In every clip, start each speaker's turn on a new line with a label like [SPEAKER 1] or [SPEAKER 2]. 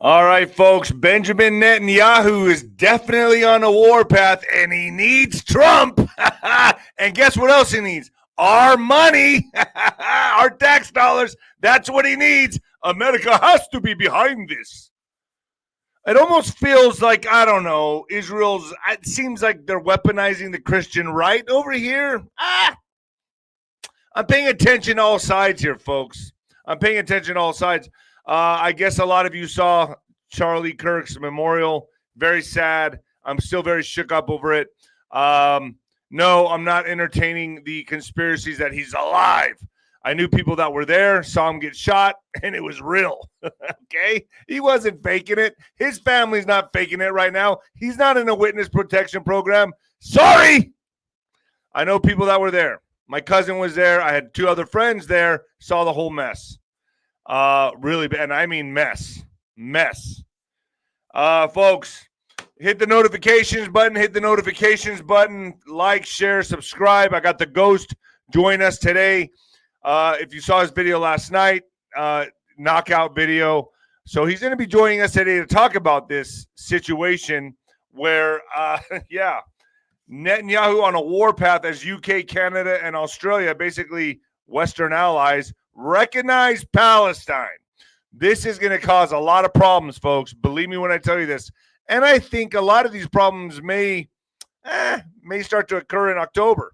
[SPEAKER 1] All right, folks. Benjamin Netanyahu is definitely on a warpath, and he needs Trump. And guess what else he needs? Our money, our tax dollars. That's what he needs. America has to be behind this. It almost feels like, I don't know, it seems like they're weaponizing the Christian right over here. I'm paying attention to all sides here, folks. I'm paying attention to all sides. I guess a lot of you saw Charlie Kirk's memorial. Very sad. I'm still very shook up over it. No, I'm not entertaining the conspiracies that he's alive. I knew people that were there, saw him get shot, and it was real. Okay? He wasn't faking it. His family's not faking it right now. He's not in a witness protection program. Sorry! I know people that were there. My cousin was there. I had 2 other friends there, saw the whole mess. Really bad, and I mean mess. Folks, hit the notifications button, like, share, subscribe. I got the ghost join us today. If you saw his video last night, knockout video. So he's going to be joining us today to talk about this situation where, Netanyahu on a warpath as UK, Canada, and Australia, basically Western allies, recognize Palestine. This is going to cause a lot of problems, folks. Believe me when I tell you this. And I think a lot of these problems may start to occur in October.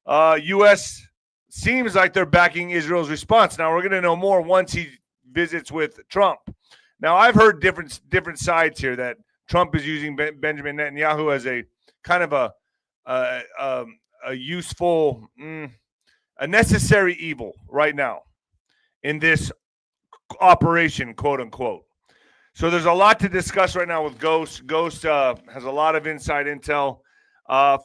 [SPEAKER 1] U.S. seems like they're backing Israel's response. Now, we're going to know more once he visits with Trump. Now, I've heard different sides here that Trump is using Benjamin Netanyahu as a kind of a useful, a necessary evil right now in this operation, quote unquote. So there's a lot to discuss right now with Ghost. Ghost has a lot of inside intel.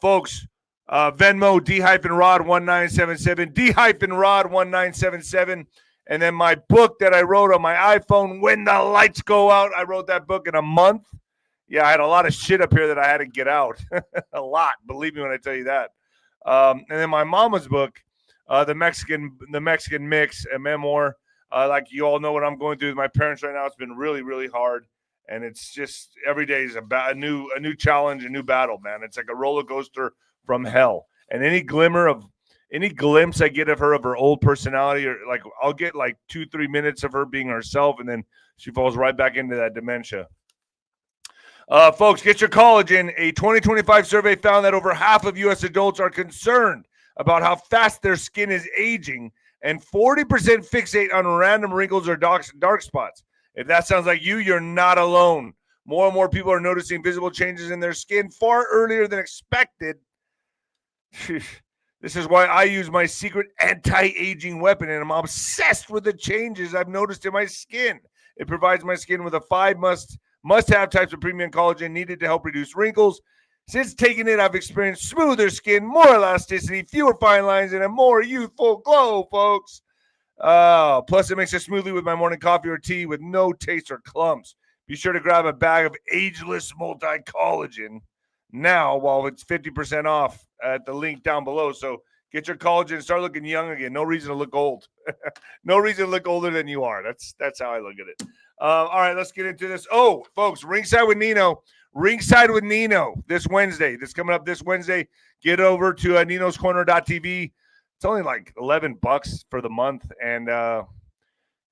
[SPEAKER 1] Folks, Venmo, 𝗵𝗵𝗶𝗶1977, 𝗵𝗵𝗶𝗶1977. And then my book that I wrote on my iPhone, When the Lights Go Out. I wrote that book in a month. Yeah, I had a lot of shit up here that I had to get out. A lot, believe me when I tell you that. And then my mama's book, the Mexican Mix, a memoir. Like you all know what I'm going through with my parents right now. It's been really, really hard, and it's just every day is a new challenge, a new battle, man. It's like a roller coaster from hell. And any glimpse I get of her old personality, or like I'll get like 2-3 minutes of her being herself, and then she falls right back into that dementia. Folks, get your collagen. A 2025 survey found that over half of U.S. adults are concerned about how fast their skin is aging, and 40% fixate on random wrinkles or dark spots. If that sounds like you, you're not alone. More and more people are noticing visible changes in their skin far earlier than expected. This is why I use my secret anti-aging weapon, and I'm obsessed with the changes I've noticed in my skin. It provides my skin with the 5 must-have types of premium collagen needed to help reduce wrinkles. Since taking it, I've experienced smoother skin, more elasticity, fewer fine lines, and a more youthful glow, folks. Plus, it mixes smoothly with my morning coffee or tea with no taste or clumps. Be sure to grab a bag of ageless multi-collagen now while it's 50% off at the link down below. So get your collagen and start looking young again. No reason to look old. No reason to look older than you are. That's how I look at it. All right, let's get into this. Oh, folks, Ringside with Nino this Wednesday. This coming up this Wednesday. Get over to 𝗬𝗏𝐶𝗠𝗏𝗏. It's only like $11 for the month. And I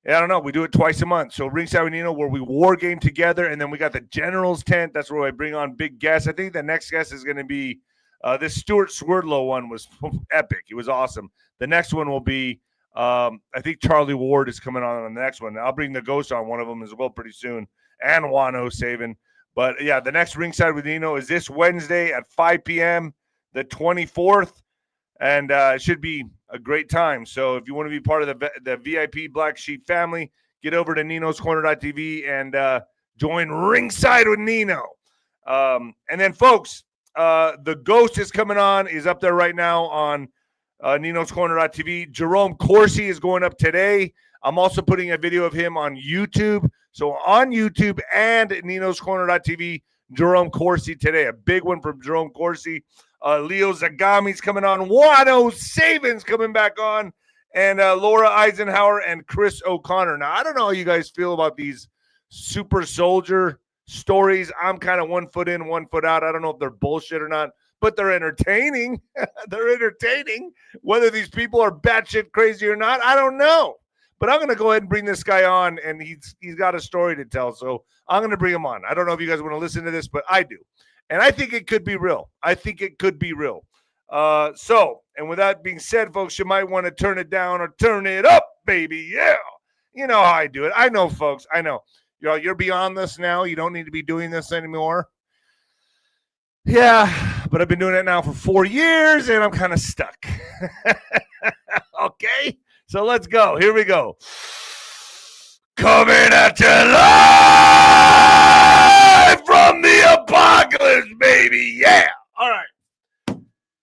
[SPEAKER 1] don't know. We do it twice a month. So Ringside with Nino, where we war game together. And then we got the General's Tent. That's where I bring on big guests. I think the next guest is going to be this 𝗬𝗏𝗏𝗏 one was epic. It was awesome. The next one will be I think Charlie Ward is coming on the next one. I'll bring the Ghost on one of them as well pretty soon. And Wano Saban. But, yeah, the next Ringside with Nino is this Wednesday at 5 p.m., the 24th, and it should be a great time. So if you want to be part of the VIP Black Sheep family, get over to 𝗬𝗏𝗏𝗏𝗏 and join Ringside with Nino. And then, folks, the Ghost is coming on. He's up there right now on 𝗬𝗏𝗏𝗏𝗏. 𝗬𝗏𝗏𝗏𝗏 is going up today. I'm also putting a video of him on YouTube. So on YouTube and 𝗬𝗏𝗏𝗏𝗏𝗏, 𝗬𝗏𝗏𝗏𝗏𝗏𝗏 today. A big one from 𝗬𝗏𝗏𝗏𝗏𝗏𝗏. Leo Zagami's coming on. Wano Saban's coming back on. And Laura Eisenhower and Chris O'Connor. Now, I don't know how you guys feel about these super soldier stories. I'm kind of 1 foot in, 1 foot out. I don't know if they're bullshit or not, but they're entertaining. They're entertaining. Whether these people are batshit crazy or not, I don't know. But I'm going to go ahead and bring this guy on, and he's got a story to tell. So I'm going to bring him on. I don't know if you guys want to listen to this, but I do. And I think it could be real. I think it could be real. And with that being said, folks, you might want to turn it down or turn it up, baby. Yeah. You know how I do it. I know, folks. I know. You're beyond this now. You don't need to be doing this anymore. Yeah, but I've been doing it now for 4 years, and I'm kind of stuck. Okay, so let's go. Here we go. Coming at you live from the apocalypse, baby. Yeah. All right.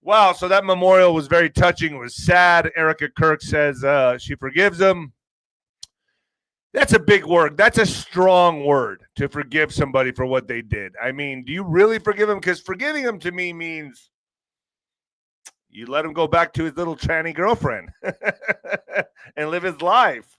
[SPEAKER 1] Wow, so that memorial was very touching. It was sad. Erica Kirk says she forgives him. That's a big word. That's a strong word, to forgive somebody for what they did. I mean, do you really forgive him? Because forgiving him to me means you let him go back to his little tranny girlfriend and live his life.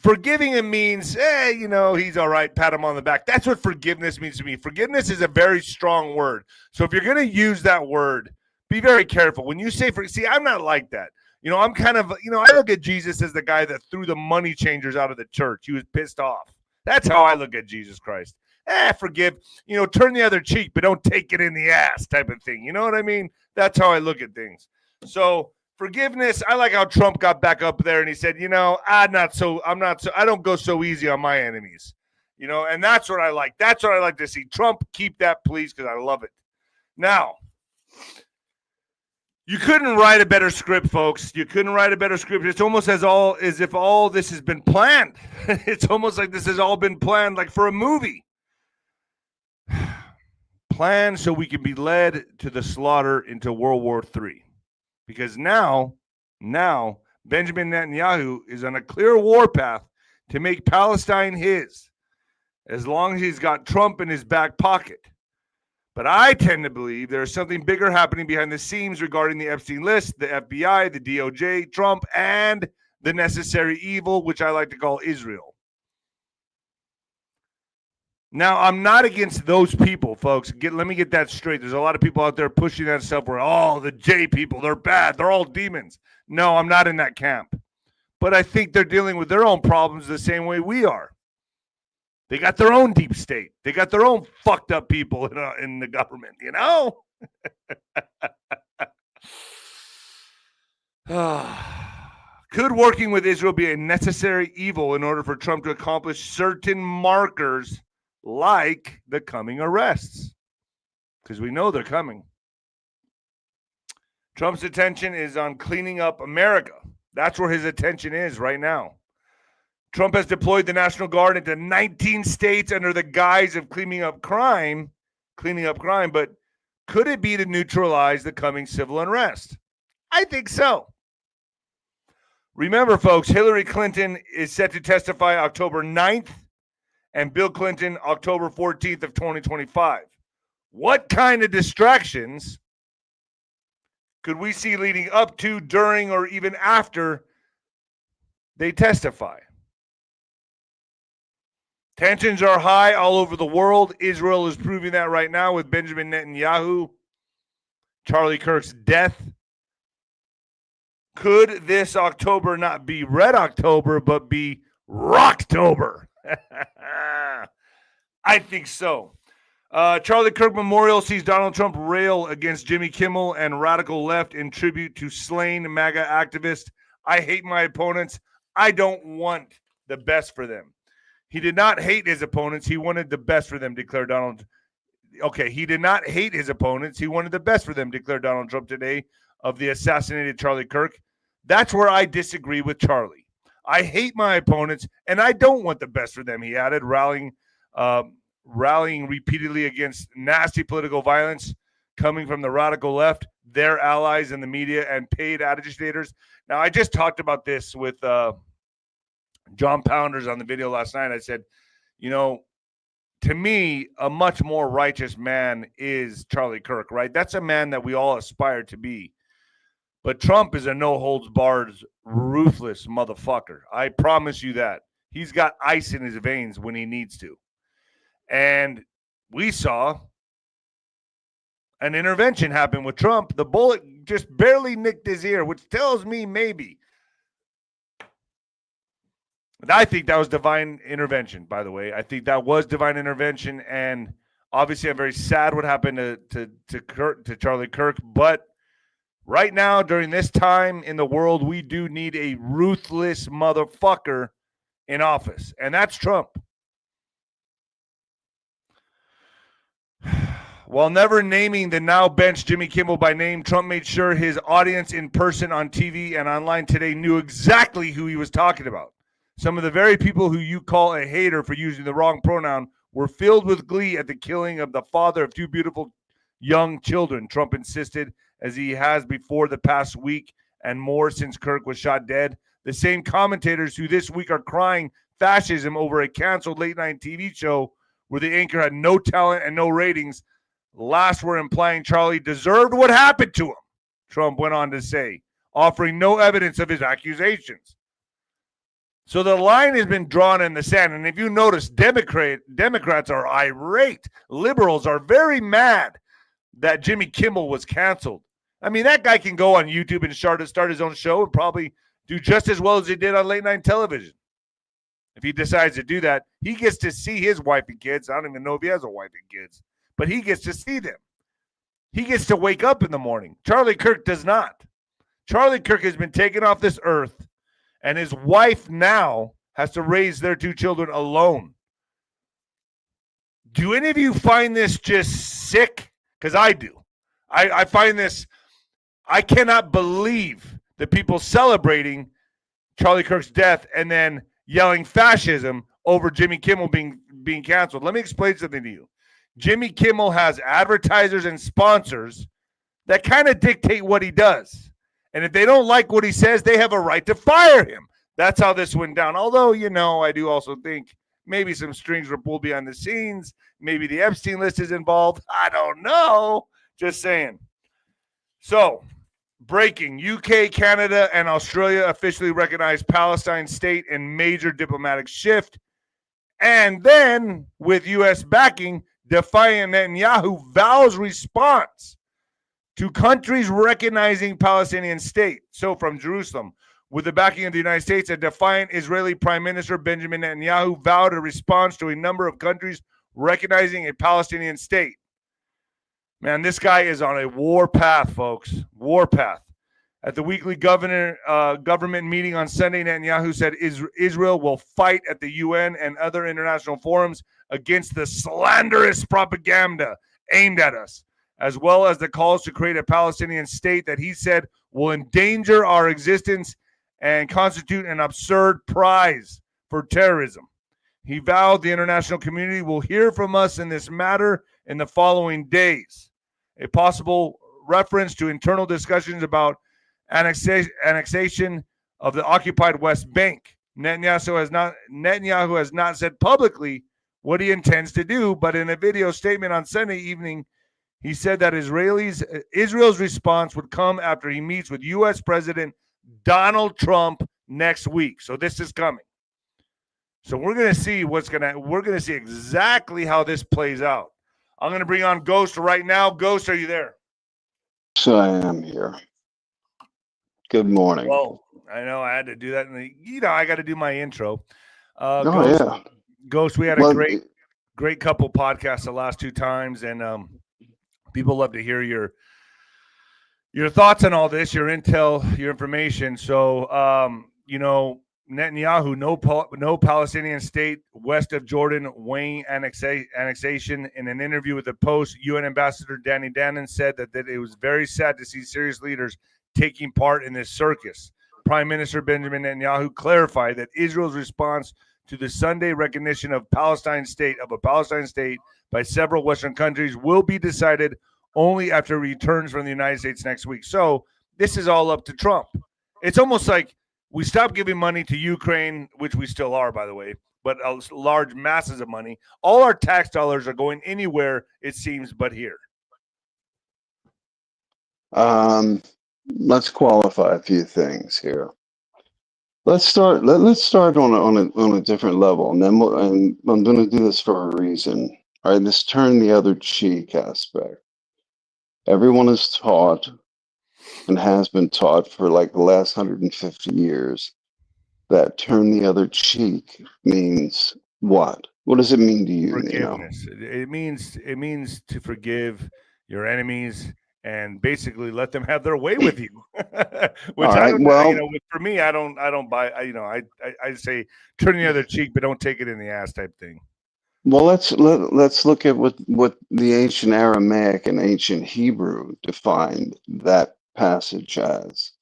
[SPEAKER 1] Forgiving him means, he's all right, pat him on the back. That's what forgiveness means to me. Forgiveness is a very strong word. So if you're going to use that word, be very careful. When you say, see, I'm not like that. I'm kind of, I look at Jesus as the guy that threw the money changers out of the church. He was pissed off. That's how I look at Jesus Christ. Forgive, turn the other cheek, but don't take it in the ass type of thing. You know what I mean? That's how I look at things. So forgiveness, I like how Trump got back up there and he said, I don't go so easy on my enemies. And that's what I like. That's what I like to see. Trump, keep that, please, because I love it. Now, you couldn't write a better script, folks. You couldn't write a better script. It's almost as if all this has been planned. It's almost like this has all been planned, like for a movie. Planned so we can be led to the slaughter into World War III. Because now, Benjamin Netanyahu is on a clear war path to make Palestine his, as long as he's got Trump in his back pocket. But I tend to believe there's something bigger happening behind the scenes regarding the Epstein list, the FBI, the DOJ, Trump, and the necessary evil, which I like to call Israel. Now, I'm not against those people, folks. Let me get that straight. There's a lot of people out there pushing that stuff where, the J people, they're bad. They're all demons. No, I'm not in that camp. But I think they're dealing with their own problems the same way we are. They got their own deep state. They got their own fucked up people in the government, Could working with Israel be a necessary evil in order for Trump to accomplish certain markers like the coming arrests? Because we know they're coming. Trump's attention is on cleaning up America. That's where his attention is right now. Trump has deployed the National Guard into 19 states under the guise of cleaning up crime, but could it be to neutralize the coming civil unrest? I think so. Remember, folks, Hillary Clinton is set to testify October 9th and Bill Clinton October 14th of 2025. What kind of distractions could we see leading up to, during, or even after they testify? Tensions are high all over the world. Israel is proving that right now with Benjamin Netanyahu, Charlie Kirk's death. Could this October not be Red October, but be Rocktober? I think so. Charlie Kirk Memorial sees Donald Trump rail against Jimmy Kimmel and radical left in tribute to slain MAGA activist. I hate my opponents. I don't want the best for them. He did not hate his opponents. He wanted the best for them, declared Donald. Okay, he did not hate his opponents. He wanted the best for them, declared Donald Trump today of the assassinated Charlie Kirk. That's where I disagree with Charlie. I hate my opponents, and I don't want the best for them, he added, rallying repeatedly against nasty political violence coming from the radical left, their allies in the media, and paid agitators. Now, I just talked about this with John Pounders on the video last night. I said, to me, a much more righteous man is Charlie Kirk, right? That's a man that we all aspire to be. But Trump is a no-holds-barred, ruthless motherfucker. I promise you that. He's got ice in his veins when he needs to. And we saw an intervention happen with Trump. The bullet just barely nicked his ear, which tells me maybe. And I think that was divine intervention, by the way. I think that was divine intervention. And obviously, I'm very sad what happened to Charlie Kirk. But right now, during this time in the world, we do need a ruthless motherfucker in office. And that's Trump. While never naming the now benched Jimmy Kimmel by name, Trump made sure his audience in person, on TV, and online today knew exactly who he was talking about. Some of the very people who you call a hater for using the wrong pronoun were filled with glee at the killing of the father of two beautiful young children, Trump insisted, as he has before the past week and more since Kirk was shot dead. The same commentators who this week are crying fascism over a canceled late-night TV show where the anchor had no talent and no ratings last were implying Charlie deserved what happened to him, Trump went on to say, offering no evidence of his accusations. So the line has been drawn in the sand. And if you notice, Democrats are irate. Liberals are very mad that Jimmy Kimmel was canceled. I mean, that guy can go on YouTube and start his own show and probably do just as well as he did on late night television. If he decides to do that, he gets to see his wife and kids. I don't even know if he has a wife and kids, but he gets to see them. He gets to wake up in the morning. Charlie Kirk does not. Charlie Kirk has been taken off this earth, and his wife now has to raise their two children alone. Do any of you find this just sick? Because I do. I find this, I cannot believe the people celebrating Charlie Kirk's death and then yelling fascism over Jimmy Kimmel being canceled. Let me explain something to you. Jimmy Kimmel has advertisers and sponsors that kind of dictate what he does. And if they don't like what he says, they have a right to fire him. That's how this went down. Although, I do also think maybe some strings were pulled behind the scenes. Maybe the Epstein list is involved. I don't know. Just saying. So, breaking. UK, Canada, and Australia officially recognize Palestine state in major diplomatic shift. And then, with U.S. backing, defiant Netanyahu vows response to countries recognizing Palestinian state. So, from Jerusalem, with the backing of the United States, a defiant Israeli Prime Minister Benjamin Netanyahu vowed a response to a number of countries recognizing a Palestinian state. Man, this guy is on a war path, folks. War path. At the weekly government meeting on Sunday, Netanyahu said Israel will fight at the UN and other international forums against the slanderous propaganda aimed at us, as well as the calls to create a Palestinian state that he said will endanger our existence and constitute an absurd prize for terrorism. He vowed the international community will hear from us in this matter in the following days. A possible reference to internal discussions about annexation of the occupied West Bank. Netanyahu has not said publicly what he intends to do, but in a video statement on Sunday evening, he said that Israel's response would come after he meets with U.S. President Donald Trump next week. So this is coming. So we're going to see we're going to see exactly how this plays out. I'm going to bring on Ghost right now. Ghost, are you there?
[SPEAKER 2] So I am here. Good morning.
[SPEAKER 1] Well, I know I had to do that. I got to do my intro. Ghost, we had a great couple podcasts the last two times, and people love to hear your thoughts on all this, your intel, your information. So, Netanyahu, no Palestinian state west of Jordan weighing annexation. In an interview with the Post, UN Ambassador Danny Danon said that it was very sad to see serious leaders taking part in this circus. Prime Minister Benjamin Netanyahu clarified that Israel's response to the Sunday recognition of a Palestine state by several Western countries will be decided only after he returns from the United States next week. So this is all up to Trump. It's almost like we stopped giving money to Ukraine, which we still are, by the way, but large masses of money. All our tax dollars are going anywhere, it seems, but here.
[SPEAKER 2] Let's qualify a few things here. let's start. Let's start on a different level, and then and I'm going to do this for a reason. All right, this turn the other cheek aspect. Everyone is taught and has been taught for like the last 150 years that turn the other cheek means what? What does it mean to you, Nino?
[SPEAKER 1] Forgiveness. It means to forgive your enemies and basically let them have their way with you. Which
[SPEAKER 2] All
[SPEAKER 1] I
[SPEAKER 2] right.
[SPEAKER 1] don't,
[SPEAKER 2] Well,
[SPEAKER 1] for me, I don't buy. I say turn the other cheek, but don't take it in the ass type thing.
[SPEAKER 2] well, let's look at what the ancient Aramaic and ancient Hebrew defined that passage as.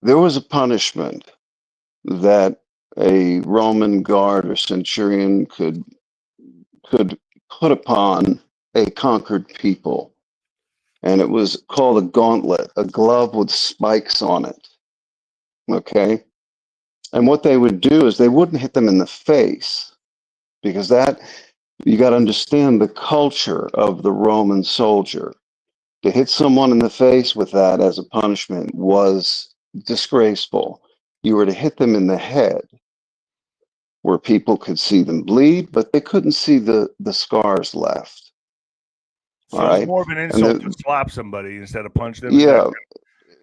[SPEAKER 2] There was a punishment that a Roman guard or centurion could put upon a conquered people, and it was called a gauntlet, a glove with spikes on it. Okay, and what they would do is they wouldn't hit them in the face, because that, you got to understand the culture of the Roman soldier. To hit someone in the face with that as a punishment was disgraceful. You were to hit them in the head, where people could see them bleed, but they couldn't see the scars left.
[SPEAKER 1] So
[SPEAKER 2] All
[SPEAKER 1] it's
[SPEAKER 2] right,
[SPEAKER 1] more of an
[SPEAKER 2] and
[SPEAKER 1] insult to slap somebody instead of punch them.
[SPEAKER 2] yeah,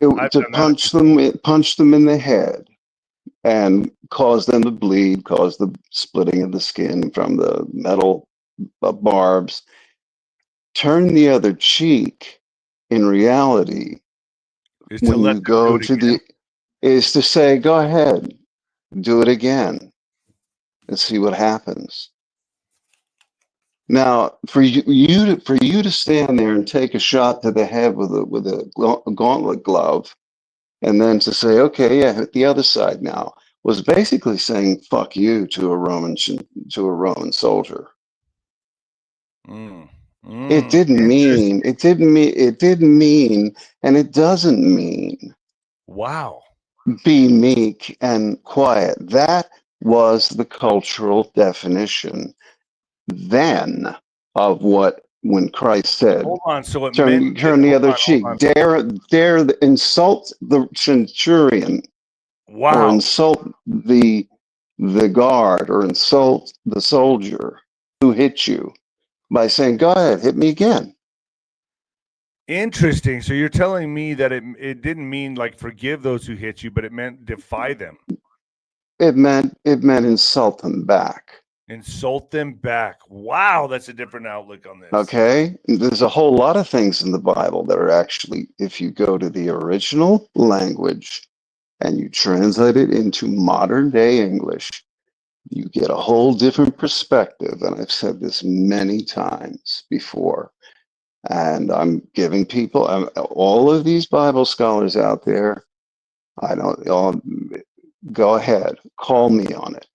[SPEAKER 1] I've
[SPEAKER 2] to
[SPEAKER 1] done that.
[SPEAKER 2] punch them in the head and cause them to bleed, cause the splitting of the skin from the metal barbs. Turn the other cheek, in reality,
[SPEAKER 1] Is to
[SPEAKER 2] when
[SPEAKER 1] let
[SPEAKER 2] you
[SPEAKER 1] them do
[SPEAKER 2] go
[SPEAKER 1] it
[SPEAKER 2] to
[SPEAKER 1] again.
[SPEAKER 2] is to say, go ahead, do it again, and see what happens. Now, for you to stand there and take a shot to the head with a gauntlet glove, and then to say, okay, yeah, hit the other side now, was basically saying "fuck you" to a Roman soldier. It didn't mean,
[SPEAKER 1] Interesting.
[SPEAKER 2] and it doesn't mean
[SPEAKER 1] Wow.
[SPEAKER 2] be meek and quiet. That was the cultural definition then of what, when Christ said,
[SPEAKER 1] Hold on. So it meant
[SPEAKER 2] turn the other cheek,
[SPEAKER 1] hold on.
[SPEAKER 2] dare insult the centurion, or
[SPEAKER 1] Wow.
[SPEAKER 2] insult the guard, or insult the soldier who hit you by saying, go ahead, hit me again.
[SPEAKER 1] Interesting. So you're telling me that it didn't mean like forgive those who hit you, but it meant defy them,
[SPEAKER 2] It meant insult them back.
[SPEAKER 1] insult them back. Wow, that's a different outlook on this.
[SPEAKER 2] Okay, there's a whole lot of things in the Bible that are actually, if you go to the original language and you translate it into modern day English, you get a whole different perspective. And I've said this many times before. And I'm giving people, all of these Bible scholars out there, I don't, go ahead, call me on it.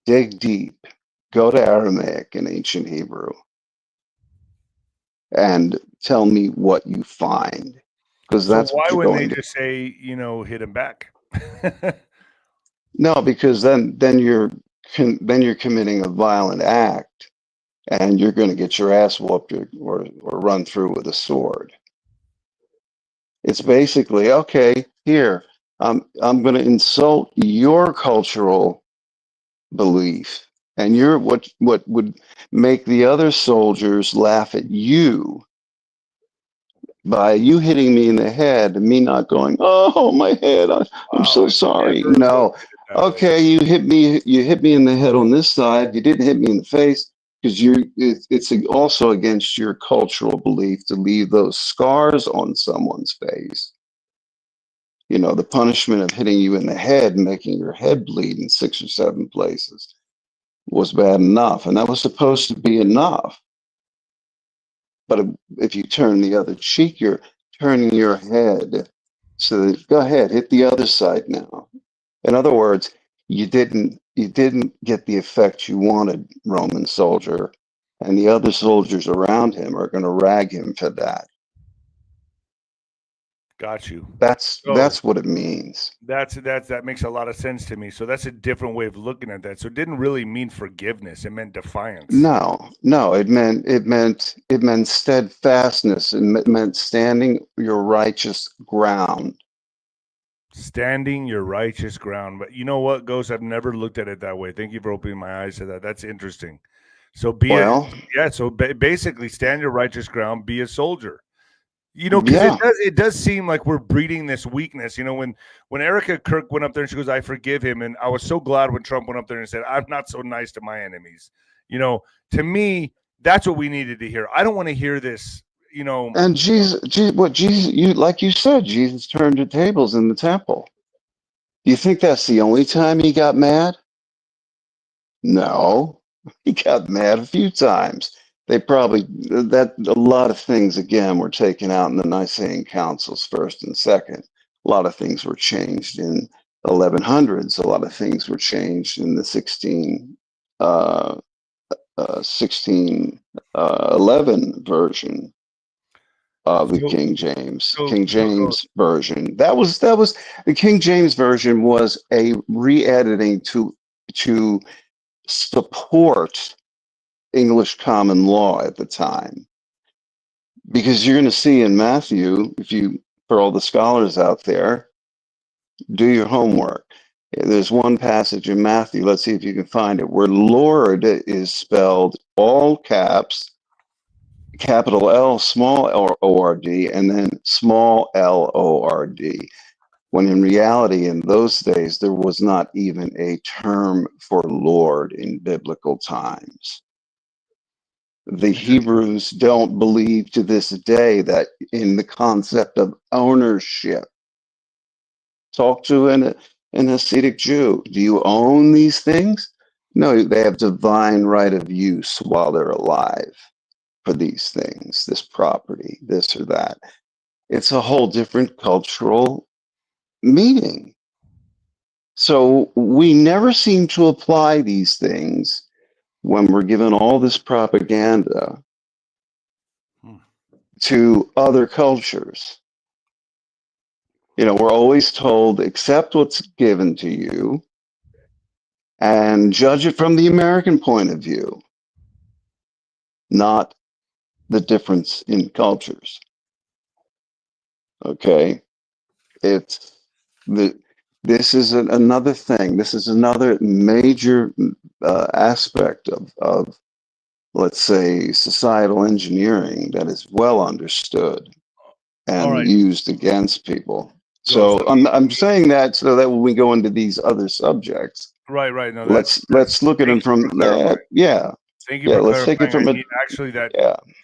[SPEAKER 2] Dig deep. Go to Aramaic and ancient Hebrew and tell me what you find, because
[SPEAKER 1] So
[SPEAKER 2] that's
[SPEAKER 1] why
[SPEAKER 2] what you're
[SPEAKER 1] wouldn't they
[SPEAKER 2] going to.
[SPEAKER 1] just say, hit him back?
[SPEAKER 2] No, because then you're committing a violent act, and you're going to get your ass whooped, or run through with a sword. It's basically, okay, here, I'm going to insult your cultural belief, and you're what would make the other soldiers laugh at you, by you hitting me in the head and me not going, oh, my head, I'm so
[SPEAKER 1] I've
[SPEAKER 2] sorry.
[SPEAKER 1] never
[SPEAKER 2] No.
[SPEAKER 1] looked at it that way.
[SPEAKER 2] Okay, you hit me in the head on this side. You didn't hit me in the face, because it's also against your cultural belief to leave those scars on someone's face. The punishment of hitting you in the head and making your head bleed in 6 or 7 places was bad enough, and that was supposed to be enough. But if you turn the other cheek, you're turning your head. So go ahead, hit the other side now. In other words, you didn't get the effect you wanted, Roman soldier, and the other soldiers around him are going to rag him for that.
[SPEAKER 1] Got you.
[SPEAKER 2] That's
[SPEAKER 1] So
[SPEAKER 2] what it means.
[SPEAKER 1] that makes a lot of sense to me. So that's a different way of looking at that. So it didn't really mean forgiveness; it meant defiance.
[SPEAKER 2] No, it meant steadfastness, and it meant standing your righteous ground.
[SPEAKER 1] Standing your righteous ground. But you know what, Ghost? I've never looked at it that way. Thank you for opening my eyes to that. That's interesting. So basically stand your righteous ground, be a soldier. You know, because
[SPEAKER 2] Yeah.
[SPEAKER 1] it does seem like we're breeding this weakness. You know, when Erica Kirk went up there and she goes, "I forgive him," and I was so glad when Trump went up there and said, "I'm not so nice to my enemies." You know, to me, that's what we needed to hear. I don't want to hear this. You know,
[SPEAKER 2] And like you said, Jesus turned the tables in the temple. Do you think that's the only time he got mad? No, he got mad a few times. They probably, that a lot of things again were taken out in the Nicene councils, first and second. A lot of things were changed in 1100s. A lot of things were changed in the 1611 version of the King James version. That was the King James version was a re-editing to support English common law at the time. Because you're going to see in Matthew, for all the scholars out there, do your homework. There's one passage in Matthew, let's see if you can find it, where Lord is spelled all caps, capital L, small O-R-D, and then small L-O-R-D. When in reality, in those days, there was not even a term for Lord in biblical times. The Hebrews don't believe to this day that in the concept of ownership. Talk to an Hasidic Jew. Do you own these things? No, they have divine right of use while they're alive for these things, this property, this or that. It's a whole different cultural meaning. So we never seem to apply these things when we're given all this propaganda to other cultures. You know, we're always told, accept what's given to you and judge it from the American point of view, not the difference in cultures. Okay? This is another thing. This is another major aspect of, let's say, societal engineering that is well understood and used against people. So I'm saying that so that when we go into these other subjects,
[SPEAKER 1] right. No,
[SPEAKER 2] let's look at them from that. Yeah.
[SPEAKER 1] Thank you for
[SPEAKER 2] let's take it from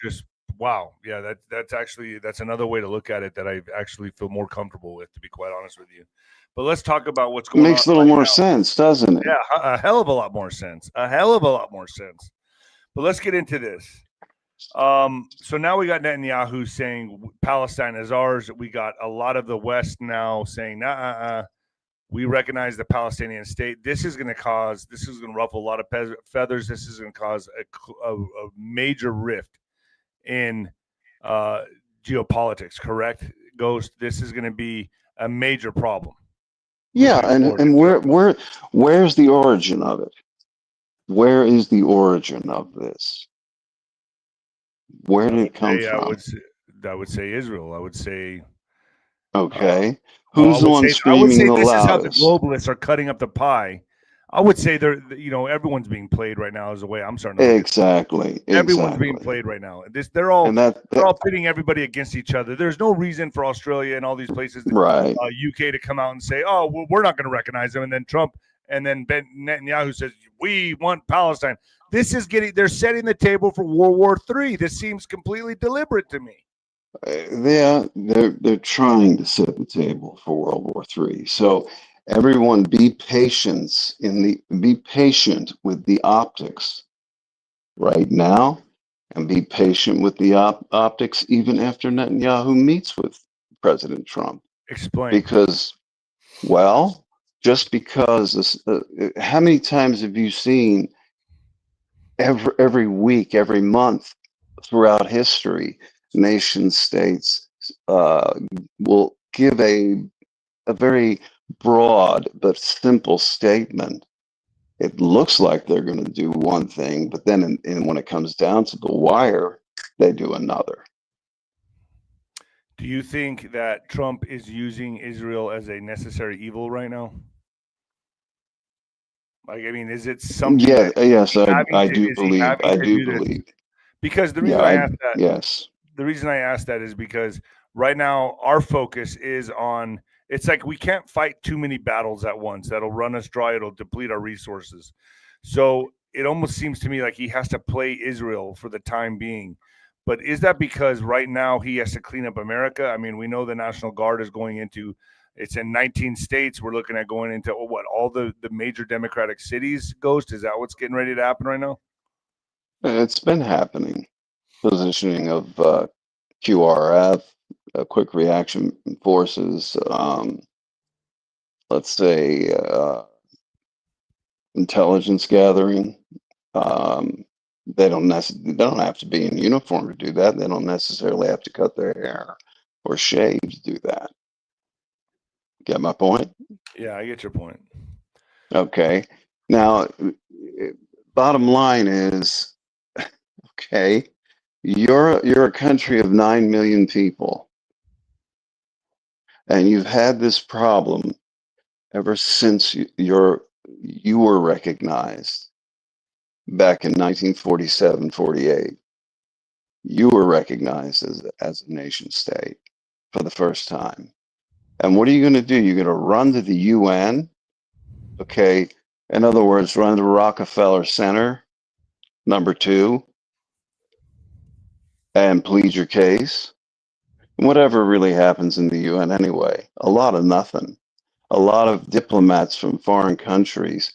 [SPEAKER 1] just wow. Yeah, that's another way to look at it that I actually feel more comfortable with, to be quite honest with you. But let's talk about what's going on.
[SPEAKER 2] Makes a little more sense, doesn't it?
[SPEAKER 1] Yeah, a hell of a lot more sense. A hell of a lot more sense. But let's get into this. So now we got Netanyahu saying Palestine is ours. We got a lot of the West now saying, we recognize the Palestinian state. This is going to ruffle a lot of feathers. This is going to cause a major rift in geopolitics, correct, Ghost? This is going to be a major problem.
[SPEAKER 2] Yeah, and where's the origin of it? Where is the origin of this? Where did it come from?
[SPEAKER 1] I would say Israel. I would say.
[SPEAKER 2] Okay. Who's the one screaming the loudest?
[SPEAKER 1] This is how the globalists are cutting up the pie. I would say everyone's being played right now is the way I'm starting to
[SPEAKER 2] Exactly.
[SPEAKER 1] Everyone's being played right now. They're all pitting everybody against each other. There's no reason for Australia and all these places, UK, to come out and say, "Oh, well, we're not going to recognize them." And then Trump and then Netanyahu says, "We want Palestine." They're setting the table for World War III. This seems completely deliberate to me.
[SPEAKER 2] They're trying to set the table for World War III. So everyone be patient with the optics right now, and be patient with the optics even after Netanyahu meets with President Trump.
[SPEAKER 1] Explain.
[SPEAKER 2] Because, just because how many times have you seen every week, every month throughout history, nation states will give a very broad but simple statement. It looks like they're going to do one thing, but then when it comes down to the wire, they do another.
[SPEAKER 1] Do you think that Trump is using Israel as a necessary evil right now? Like, I mean, is it something
[SPEAKER 2] Yeah,
[SPEAKER 1] that
[SPEAKER 2] yes, I do
[SPEAKER 1] is he
[SPEAKER 2] believe.
[SPEAKER 1] having
[SPEAKER 2] I
[SPEAKER 1] to
[SPEAKER 2] do
[SPEAKER 1] do this?
[SPEAKER 2] believe.
[SPEAKER 1] Because the
[SPEAKER 2] Yeah,
[SPEAKER 1] reason I ask that,
[SPEAKER 2] yes.
[SPEAKER 1] the reason I ask that is because right now our focus is on, it's like we can't fight too many battles at once. That'll run us dry. It'll deplete our resources. So it almost seems to me like he has to play Israel for the time being. But is that because right now he has to clean up America? I mean, we know the National Guard is going into, it's in 19 states. We're looking at going into what, all the major Democratic cities, Ghost? Is that what's getting ready to happen right now?
[SPEAKER 2] It's been happening. Positioning of QRF, quick reaction forces, let's say intelligence gathering. They don't have to be in uniform to do that. They don't necessarily have to cut their hair or shave to do that. Get my point?
[SPEAKER 1] Yeah, I get your point.
[SPEAKER 2] Okay. Now, bottom line is, okay, you're a country of 9 million people, and you've had this problem ever since you were recognized back in 1947-48. You were recognized as a nation state for the first time. And what are you going to do? You're going to run to the UN, okay? In other words, run to Rockefeller Center, #2, and plead your case. Whatever really happens in the UN anyway, a lot of nothing. A lot of diplomats from foreign countries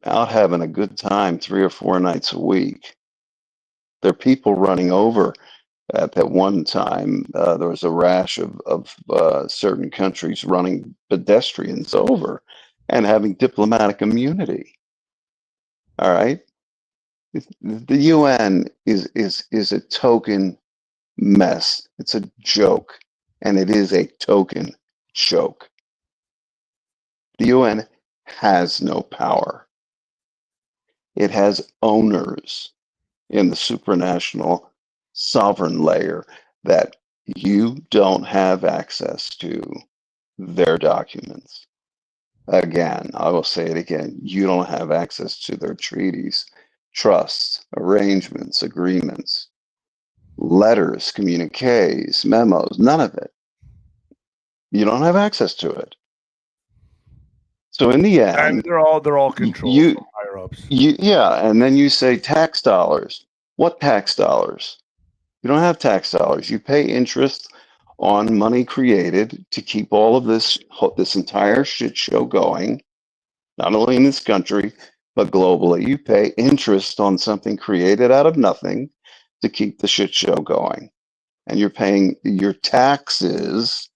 [SPEAKER 2] out having a good time 3 or 4 nights a week. There are people running over. At that one time, there was a rash of certain countries running pedestrians over and having diplomatic immunity. All right, the UN is a token mess. It's a joke, and it is a token joke. The UN has no power. It has owners in the supranational sovereign layer that you don't have access to their documents. Again, I will say it again, you don't have access to their treaties, trusts, arrangements, agreements, letters, communiques, memos, none of it. You don't have access to it. So in the end,
[SPEAKER 1] I mean, they're all controlled from higher ups.
[SPEAKER 2] Yeah, and then you say tax dollars. What tax dollars? You don't have tax dollars. You pay interest on money created to keep all of this entire shit show going, not only in this country, but globally. You pay interest on something created out of nothing to keep the shit show going. And you're paying your taxes,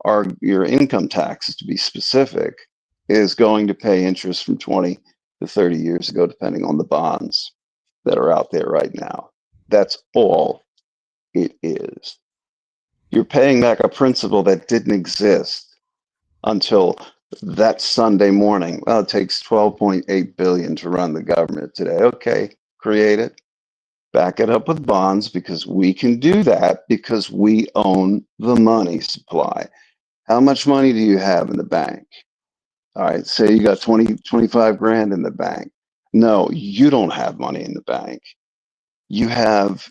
[SPEAKER 2] or your income taxes to be specific, is going to pay interest from 20 to 30 years ago, depending on the bonds that are out there right now. That's all it is. You're paying back a principal that didn't exist until that Sunday morning. Well, it takes 12.8 billion to run the government today. Okay, create it, back it up with bonds, because we can do that because we own the money supply. How much money do you have in the bank? All right, say you got 25 grand in the bank. No, you don't have money in the bank. You have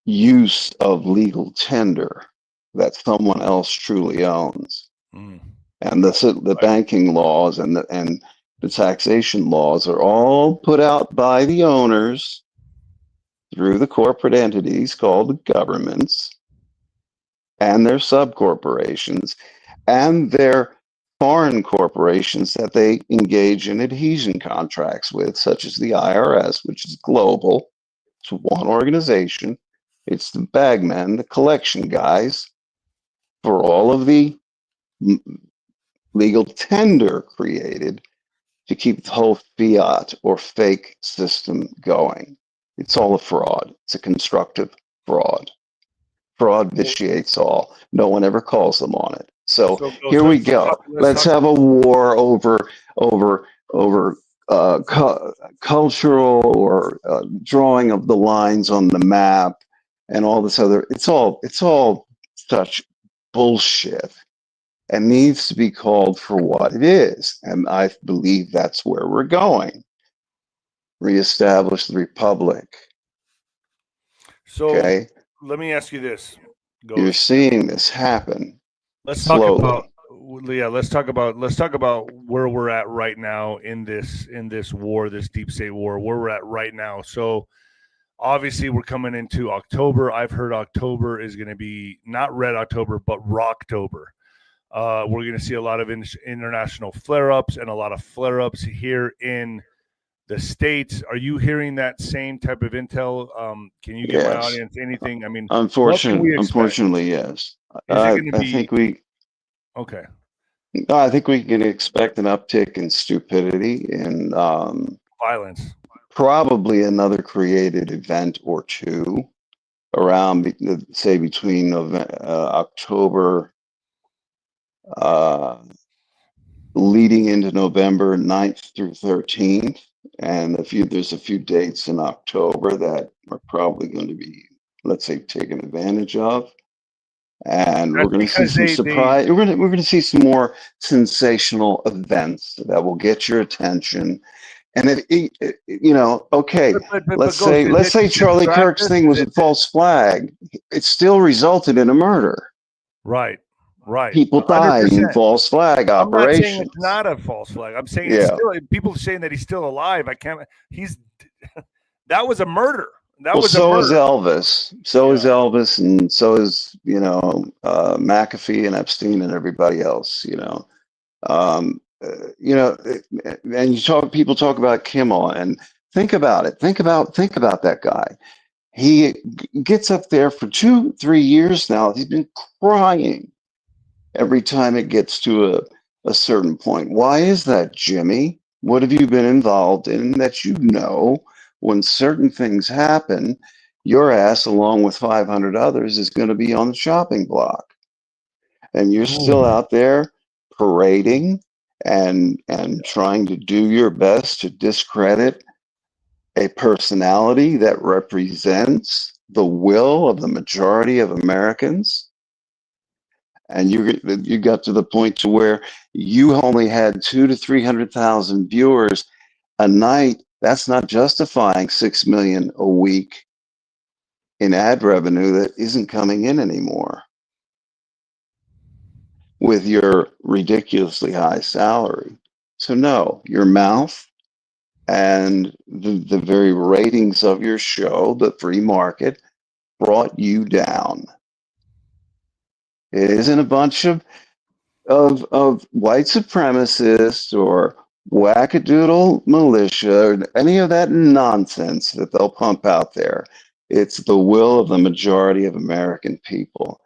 [SPEAKER 2] use of legal tender that someone else truly owns. And the banking laws and the taxation laws are all put out by the owners through the corporate entities called the governments and their subcorporations and their foreign corporations that they engage in adhesion contracts with, such as the IRS, which is global. It's one organization. It's the bagmen, the collection guys, for all of the legal tender created to keep the whole fiat or fake system going. It's all a fraud. It's a constructive fraud. Fraud vitiates all. No one ever calls them on it. So here we go. Let's have a war over cultural or drawing of the lines on the map and all this other. It's all such bullshit and needs to be called for what it is. And I believe that's where we're going. Reestablish the republic.
[SPEAKER 1] So
[SPEAKER 2] okay,
[SPEAKER 1] let me ask you this.
[SPEAKER 2] you're seeing this happen.
[SPEAKER 1] Let's
[SPEAKER 2] slowly.
[SPEAKER 1] talk about let's talk about where we're at right now in this war, this deep state war, where we're at right now. So obviously we're coming into October. I've heard October is going to be not Red October, but Rocktober. We're going to see a lot of international flare-ups and a lot of flare-ups here in the States. Are you hearing that same type of intel? Can you give my audience anything? I mean,
[SPEAKER 2] unfortunately, yes. I think we
[SPEAKER 1] okay.
[SPEAKER 2] No, I think we can expect an uptick in stupidity and
[SPEAKER 1] violence.
[SPEAKER 2] Probably another created event or two around, say, between October, leading into November 9th through 13th. And there's a few dates in October that are probably going to be, let's say, taken advantage of. And we're going to see some surprise. We're going to see some more sensational events that will get your attention. And okay, let's say Charlie Kirk's thing was a false flag. It still resulted in a murder.
[SPEAKER 1] Right.
[SPEAKER 2] People died in false flag operations.
[SPEAKER 1] I'm not saying it's not a false flag. I'm saying it's still, people saying that he's still alive. That was a murder.
[SPEAKER 2] So is Elvis. So is Elvis, and so is McAfee and Epstein and everybody else. And people talk about Kimmel, and think about it. Think about that guy. He gets up there for 2-3 years now. He's been crying every time it gets to a certain point. Why is that, Jimmy? What have you been involved in that when certain things happen, your ass, along with 500 others, is going to be on the shopping block. And you're still out there parading and trying to do your best to discredit a personality that represents the will of the majority of Americans. And you got to the point to where you only had 200,000 to 300,000 viewers a night. That's not justifying 6 million a week in ad revenue that isn't coming in anymore with your ridiculously high salary. So no, your mouth and the very ratings of your show, the free market, brought you down. It isn't a bunch of white supremacists or wackadoodle militia or any of that nonsense that they'll pump out there. It's the will of the majority of American people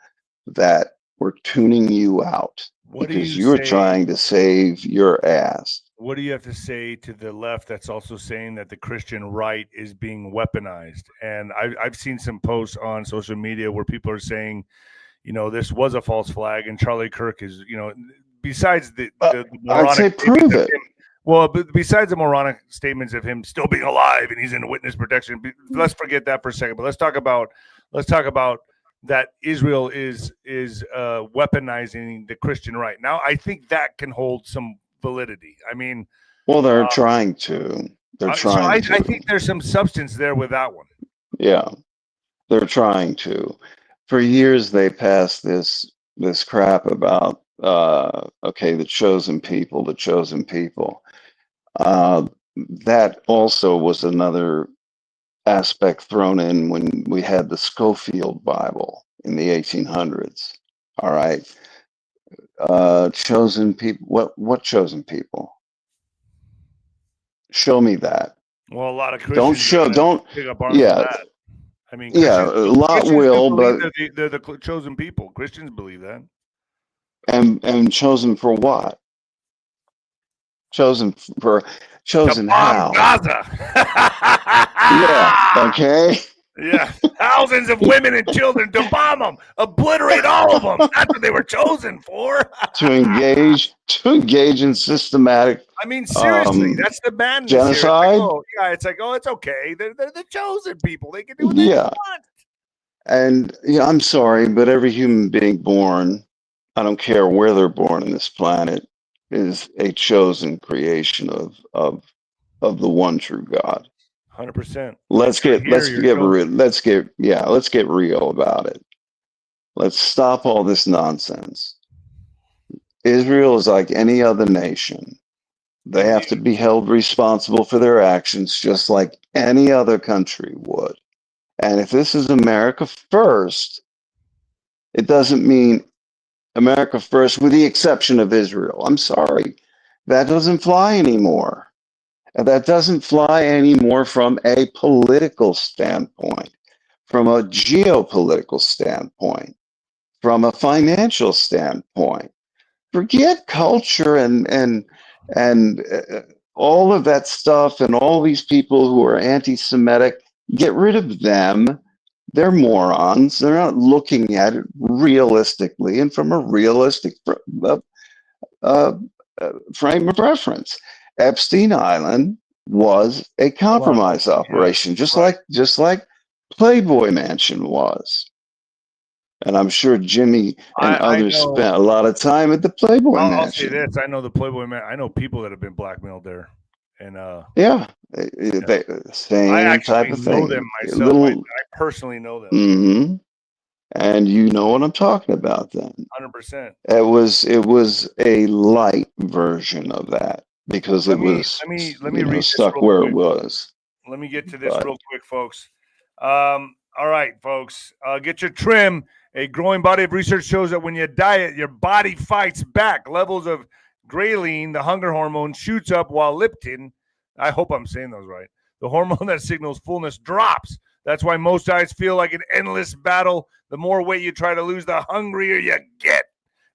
[SPEAKER 2] that we're tuning you out because you're trying to save your ass.
[SPEAKER 1] What do you have to say to the left that's also saying that the Christian right is being weaponized? And I've seen some posts on social media where people are saying, this was a false flag, and Charlie Kirk is, besides the moronic,
[SPEAKER 2] I'd say prove it.
[SPEAKER 1] Well, but besides the moronic statements of him still being alive and he's in witness protection, let's forget that for a second. But let's talk about that Israel is weaponizing the Christian right. Now, I think that can hold some validity. I mean,
[SPEAKER 2] well, they're trying to.
[SPEAKER 1] I think there's some substance there with that one.
[SPEAKER 2] Yeah, they're trying to. For years, they passed this crap about the chosen people. That also was another aspect thrown in when we had the Schofield Bible in the 1800s. All right, chosen people. What chosen people? Show me that.
[SPEAKER 1] Well, a lot of Christians
[SPEAKER 2] don't
[SPEAKER 1] pick up arms with that. I mean,
[SPEAKER 2] a lot will, but
[SPEAKER 1] they're the chosen people. Christians believe that.
[SPEAKER 2] And chosen for what? Chosen how?
[SPEAKER 1] Gaza.
[SPEAKER 2] Yeah. Okay.
[SPEAKER 1] Yeah. Thousands of women and children to bomb them, obliterate all of them. That's what they were chosen for.
[SPEAKER 2] to engage in systematic.
[SPEAKER 1] I mean, seriously, that's the madness.
[SPEAKER 2] Genocide.
[SPEAKER 1] It's okay. They're the chosen people. They can do what they want.
[SPEAKER 2] And I'm sorry, but every human being born I don't care where they're born on this planet, is a chosen creation of the one true God.
[SPEAKER 1] 100%.
[SPEAKER 2] Let's get real about it. Let's stop all this nonsense. Israel is like any other nation. They have to be held responsible for their actions just like any other country would. And if this is America first, it doesn't mean America first with the exception of Israel. I'm sorry. That doesn't fly anymore. And that doesn't fly anymore from a political standpoint, from a geopolitical standpoint, from a financial standpoint. Forget culture and all of that stuff and all these people who are anti-Semitic. Get rid of them. They're morons. They're not looking at it realistically and from a realistic frame of reference. Epstein Island was a compromise operation, just like Playboy Mansion was. And I'm sure Jimmy and others spent a lot of time at the Playboy Mansion.
[SPEAKER 1] I'll say this: I know the Playboy Man. I know people that have been blackmailed there, and
[SPEAKER 2] same type of thing.
[SPEAKER 1] I know them myself. I personally know them.
[SPEAKER 2] Mm-hmm. And you know what I'm talking about then.
[SPEAKER 1] 100%.
[SPEAKER 2] It was a light version of that because let me read stuck where it was.
[SPEAKER 1] Let me get to this real quick, folks. All right, folks, get your trim. A growing body of research shows that when you diet, your body fights back. Levels of ghrelin, the hunger hormone, shoots up while leptin, I hope I'm saying those right, the hormone that signals fullness, drops. That's why most diets feel like an endless battle. The more weight you try to lose, the hungrier you get.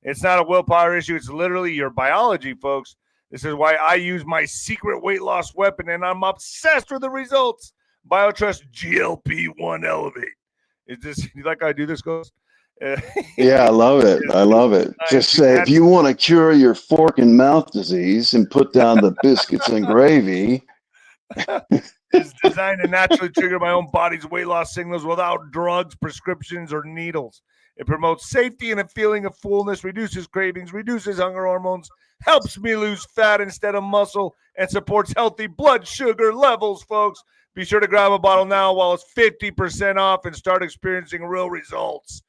[SPEAKER 1] It's not a willpower issue. It's literally your biology, folks. This is why I use my secret weight loss weapon, and I'm obsessed with the results. BioTrust GLP-1 Elevate. Is this, you like how I do this, Ghost?
[SPEAKER 2] Yeah, I love it. I love it. Just say, if you want to cure your fork and mouth disease and put down the biscuits and gravy.
[SPEAKER 1] It's designed to naturally trigger my own body's weight loss signals without drugs, prescriptions, or needles. It promotes safety and a feeling of fullness, reduces cravings, reduces hunger hormones, helps me lose fat instead of muscle, and supports healthy blood sugar levels, folks. Be sure to grab a bottle now while it's 50% off and start experiencing real results.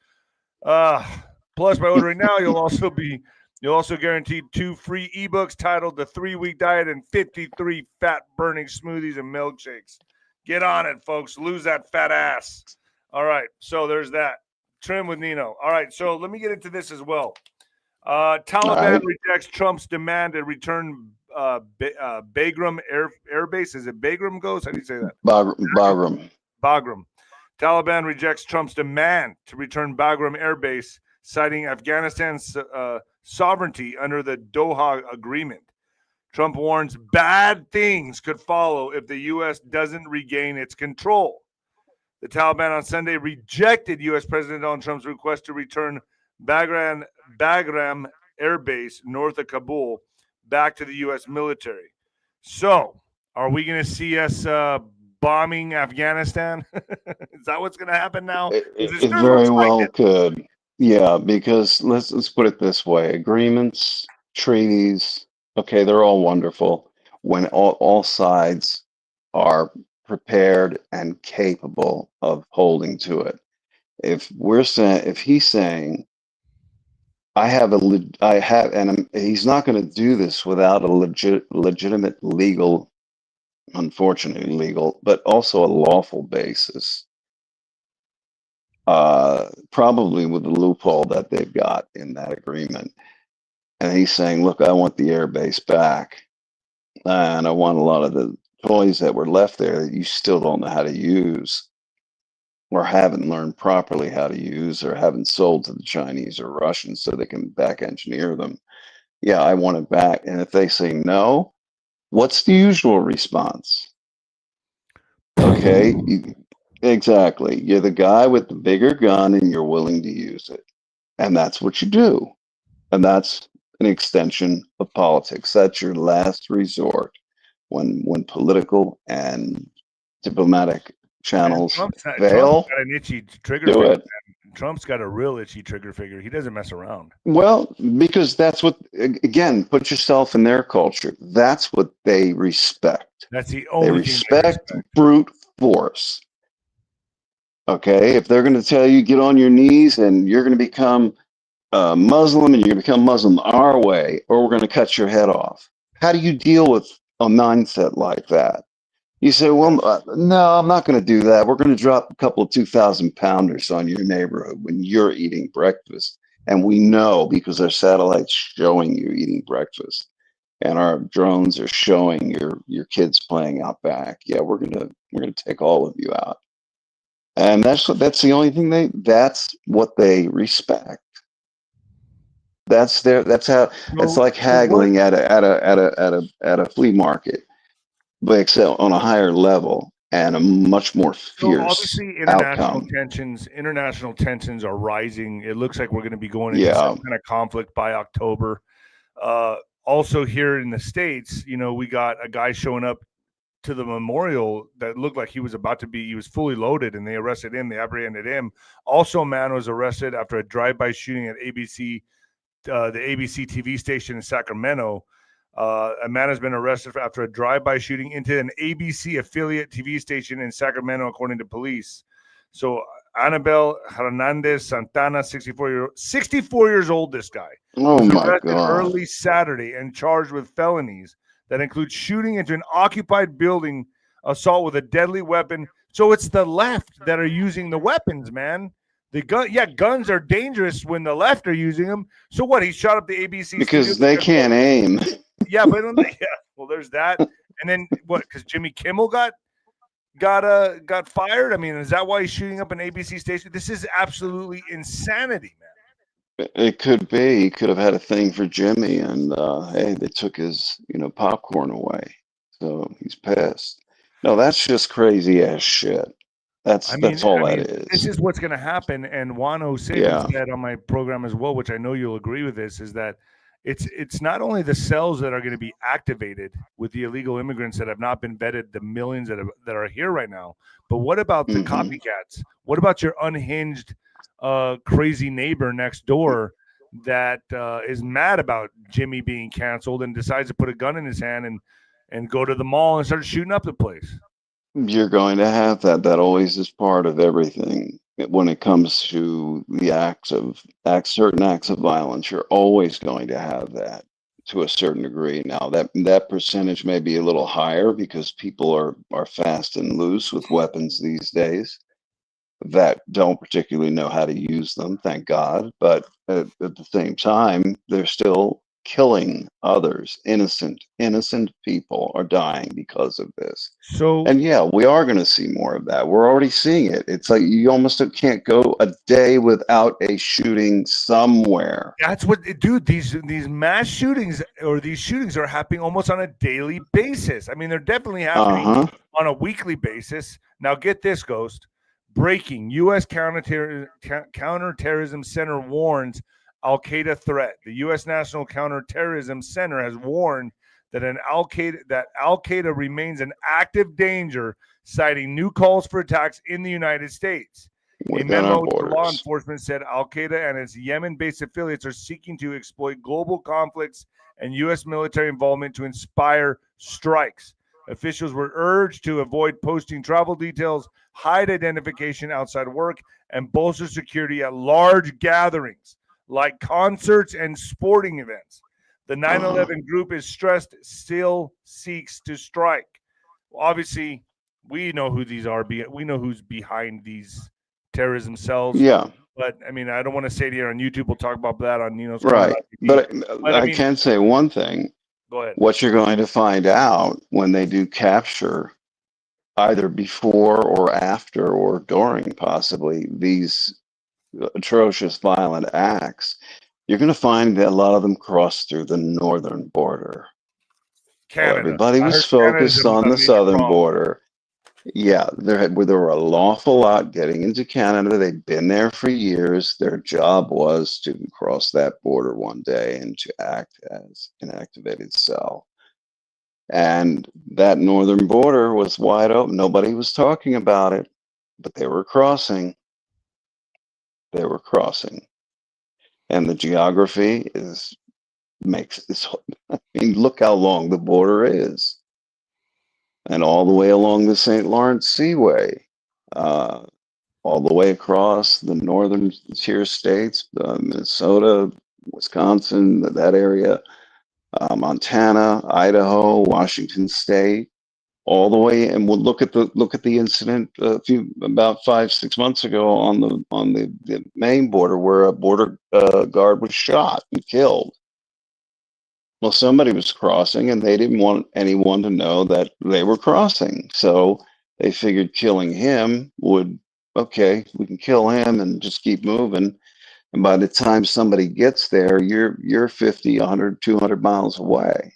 [SPEAKER 1] Plus, by ordering now, you'll also guaranteed 2 free ebooks titled The 3-Week Diet and 53 Fat-Burning Smoothies and Milkshakes. Get on it, folks. Lose that fat ass. All right, so there's that. Trim with Nino. All right, so let me get into this as well. Taliban rejects Trump's demand to return Bagram Air Base. Is it Bagram Ghost? How do you say that? Bagram. Taliban rejects Trump's demand to return Bagram Air Base, citing Afghanistan's sovereignty under the Doha Agreement. Trump warns bad things could follow if the U.S. doesn't regain its control. The Taliban on Sunday rejected U.S. President Donald Trump's request to return Bagram Air Base north of Kabul back to the U.S. military. So, are we going to see us bombing Afghanistan? Is that what's going to happen now?
[SPEAKER 2] It very well could. Yeah, because let's put it this way: agreements, treaties, okay, they're all wonderful when all sides are prepared and capable of holding to it. If he's saying, he's not going to do this without a legitimate legal, unfortunately legal, but also a lawful basis. Probably with the loophole that they've got in that agreement. And he's saying, look, I want the air base back. And I want a lot of the toys that were left there that you still don't know how to use or haven't learned properly how to use or haven't sold to the Chinese or Russians so they can back engineer them. Yeah, I want it back. And if they say no, what's the usual response? Okay, exactly. You're the guy with the bigger gun and you're willing to use it. And that's what you do. And that's an extension of politics. That's your last resort when political and diplomatic channels fail.
[SPEAKER 1] Trump's got an itchy trigger
[SPEAKER 2] do it.
[SPEAKER 1] Trump's got a real itchy trigger figure. He doesn't mess around.
[SPEAKER 2] Well, because that's what, again, put yourself in their culture. That's what they respect.
[SPEAKER 1] That's the
[SPEAKER 2] They
[SPEAKER 1] only thing they
[SPEAKER 2] respect
[SPEAKER 1] respect.
[SPEAKER 2] brute force. Okay, if they're going to tell you get on your knees and you're going to become Muslim and you're going to become Muslim our way, or we're going to cut your head off. How do you deal with a mindset like that? You say, well, no, I'm not going to do that. We're going to drop a couple of 2,000-pounders on your neighborhood when you're eating breakfast. And we know because our satellite's showing you eating breakfast and our drones are showing your kids playing out back. Yeah, we're going to take all of you out. And that's the only thing that's what they respect. That's how it's like haggling at a flea market, but except on a higher level and a much more fierce
[SPEAKER 1] so obviously
[SPEAKER 2] outcome.
[SPEAKER 1] International tensions are rising. It looks like we're going to be going into some kind of conflict by October. Also here in the States, we got a guy showing up to the memorial that looked like he was fully loaded, and they arrested him. They apprehended him. Also, a man was arrested after a drive-by shooting at ABC, the ABC TV station in Sacramento. A man has been arrested after a drive-by shooting into an ABC affiliate TV station in Sacramento, according to police. So Annabelle Hernandez Santana, 64 years old, this guy, was arrested early Saturday and charged with felonies that include shooting into an occupied building, assault with a deadly weapon. So it's the left that are using the weapons, man. Guns are dangerous when the left are using them. So what? He shot up the ABC
[SPEAKER 2] because they can't aim.
[SPEAKER 1] Yeah, but well, there's that. And then what? Because Jimmy Kimmel got fired. I mean, is that why he's shooting up an ABC station? This is absolutely insanity, man.
[SPEAKER 2] It could be. He could have had a thing for Jimmy, and hey, they took his popcorn away, so he's pissed. No, that's just crazy ass shit. That's all that is.
[SPEAKER 1] This is what's going to happen. And 𝗬𝗏 said on my program as well, which I know you'll agree with this, is that it's not only the cells that are going to be activated with the illegal immigrants that have not been vetted, the millions that are here right now, but what about the copycats? What about your unhinged, crazy neighbor next door that is mad about Jimmy being canceled and decides to put a gun in his hand and go to the mall and start shooting up the place?
[SPEAKER 2] You're going to have that. That always is part of everything. When it comes to the certain acts of violence, you're always going to have that to a certain degree. Now that percentage may be a little higher because people are fast and loose with weapons these days that don't particularly know how to use them, thank God. But at the same time, they're still killing others. Innocent people are dying because of this. And yeah, we are going to see more of that. We're already seeing it. It's like you almost can't go a day without a shooting somewhere.
[SPEAKER 1] That's what, dude, these mass shootings or these shootings are happening almost on a daily basis. I mean, they're definitely happening on a weekly basis. Now get this, Ghost. Breaking: U.S. Counterterrorism Center warns Al-Qaeda threat. The U.S. National Counterterrorism Center has warned that Al-Qaeda remains an active danger, citing new calls for attacks in the United States. A memo to law enforcement said Al-Qaeda and its Yemen-based affiliates are seeking to exploit global conflicts and U.S. military involvement to inspire strikes. Officials were urged to avoid posting travel details, hide identification outside work, and bolster security at large gatherings like concerts and sporting events. The 9/11 group is stressed still seeks to strike. Obviously, we know who these are. We know who's behind these terrorism cells.
[SPEAKER 2] Yeah.
[SPEAKER 1] But, I mean, I don't want to say it here on YouTube. We'll talk about that on Nino's.
[SPEAKER 2] Right. But I can say one thing.
[SPEAKER 1] Go ahead.
[SPEAKER 2] What you're going to find out when they do capture, either before or after or during possibly these atrocious violent acts, you're going to find that a lot of them cross through the northern border.
[SPEAKER 1] Canada.
[SPEAKER 2] Well, everybody was focused on the southern border. Yeah, there were an awful lot getting into Canada. They'd been there for years. Their job was to cross that border one day and to act as an activated cell. And that northern border was wide open. Nobody was talking about it, but they were crossing. they were crossing. And the geography makes this. I mean, look how long the border is, and all the way along the St. Lawrence Seaway, all the way across the northern tier states, Minnesota, Wisconsin, that area, Montana, Idaho, Washington State, all the way. And we'll look at the incident about 5-6 months ago on the Maine border, where a border guard was shot and killed. Well, somebody was crossing, and they didn't want anyone to know that they were crossing, so they figured killing him would, okay, we can kill him and just keep moving. And by the time somebody gets there, you're 50, 100, 200 miles away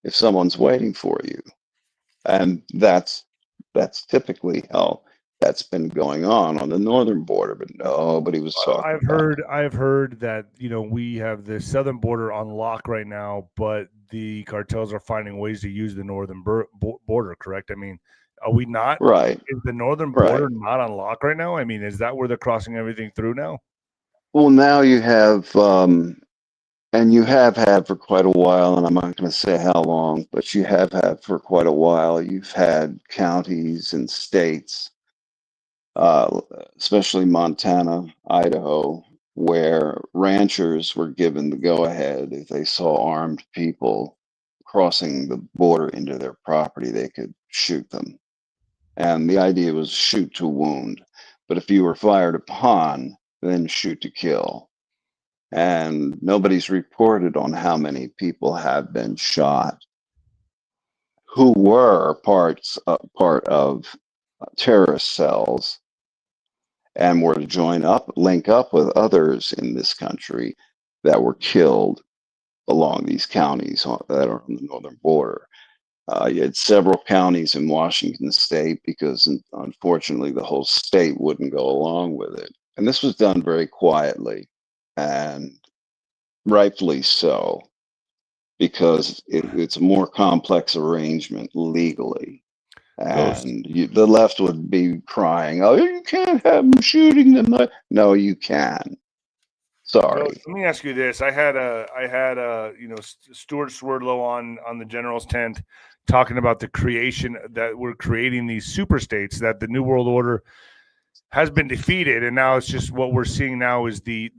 [SPEAKER 2] if someone's waiting for you. And that's typically how that's been going on the northern border, but nobody was talking about it.
[SPEAKER 1] I've heard that, you know, we have the southern border on lock right now, but the cartels are finding ways to use the northern border, correct? I mean, are we not?
[SPEAKER 2] Right.
[SPEAKER 1] Is the northern
[SPEAKER 2] Right.
[SPEAKER 1] border not on lock right now? I mean, is that where they're crossing everything through now?
[SPEAKER 2] Well, now you have, and you have had for quite a while, and I'm not going to say how long, but you have had for quite a while, you've had counties and states, especially Montana, Idaho, where ranchers were given the go-ahead. If they saw armed people crossing the border into their property, they could shoot them. And the idea was shoot to wound. But if you were fired upon, then shoot to kill. And nobody's reported on how many people have been shot who were part of terrorist cells and were to link up with others in this country that were killed along these counties that are on the northern border. You had several counties in Washington State because, unfortunately, the whole state wouldn't go along with it. And this was done very quietly, and rightfully so, because it's a more complex arrangement legally. And the left would be crying, "Oh, you can't have them shooting them." No, you can. Sorry.
[SPEAKER 1] Let me ask you this: I had you know, Stuart Swerdlow on the General's Tent talking about the creation that we're creating these super states, that the New World Order has been defeated, and now it's just what we're seeing now is the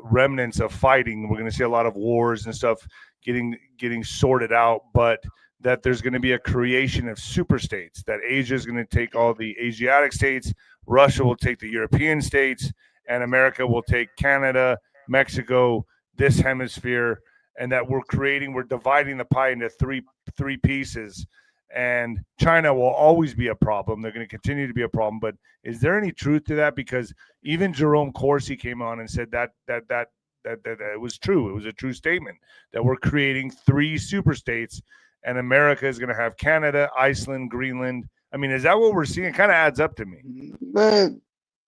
[SPEAKER 1] remnants of fighting. We're going to see a lot of wars and stuff getting sorted out, but that there's going to be a creation of super states, that Asia is going to take all the Asiatic states, Russia will take the European states, and America will take Canada, Mexico, this hemisphere, and that we're dividing the pie into three pieces. And China will always be a problem. They're going to continue to be a problem. But is there any truth to that? Because even 𝗀𝗂𝗂𝗁𝗂𝗁 came on and said that it was true. It was a true statement that we're creating 3 super states, and America is going to have Canada, Iceland, Greenland. I mean, is that what we're seeing? It kind of adds up to me.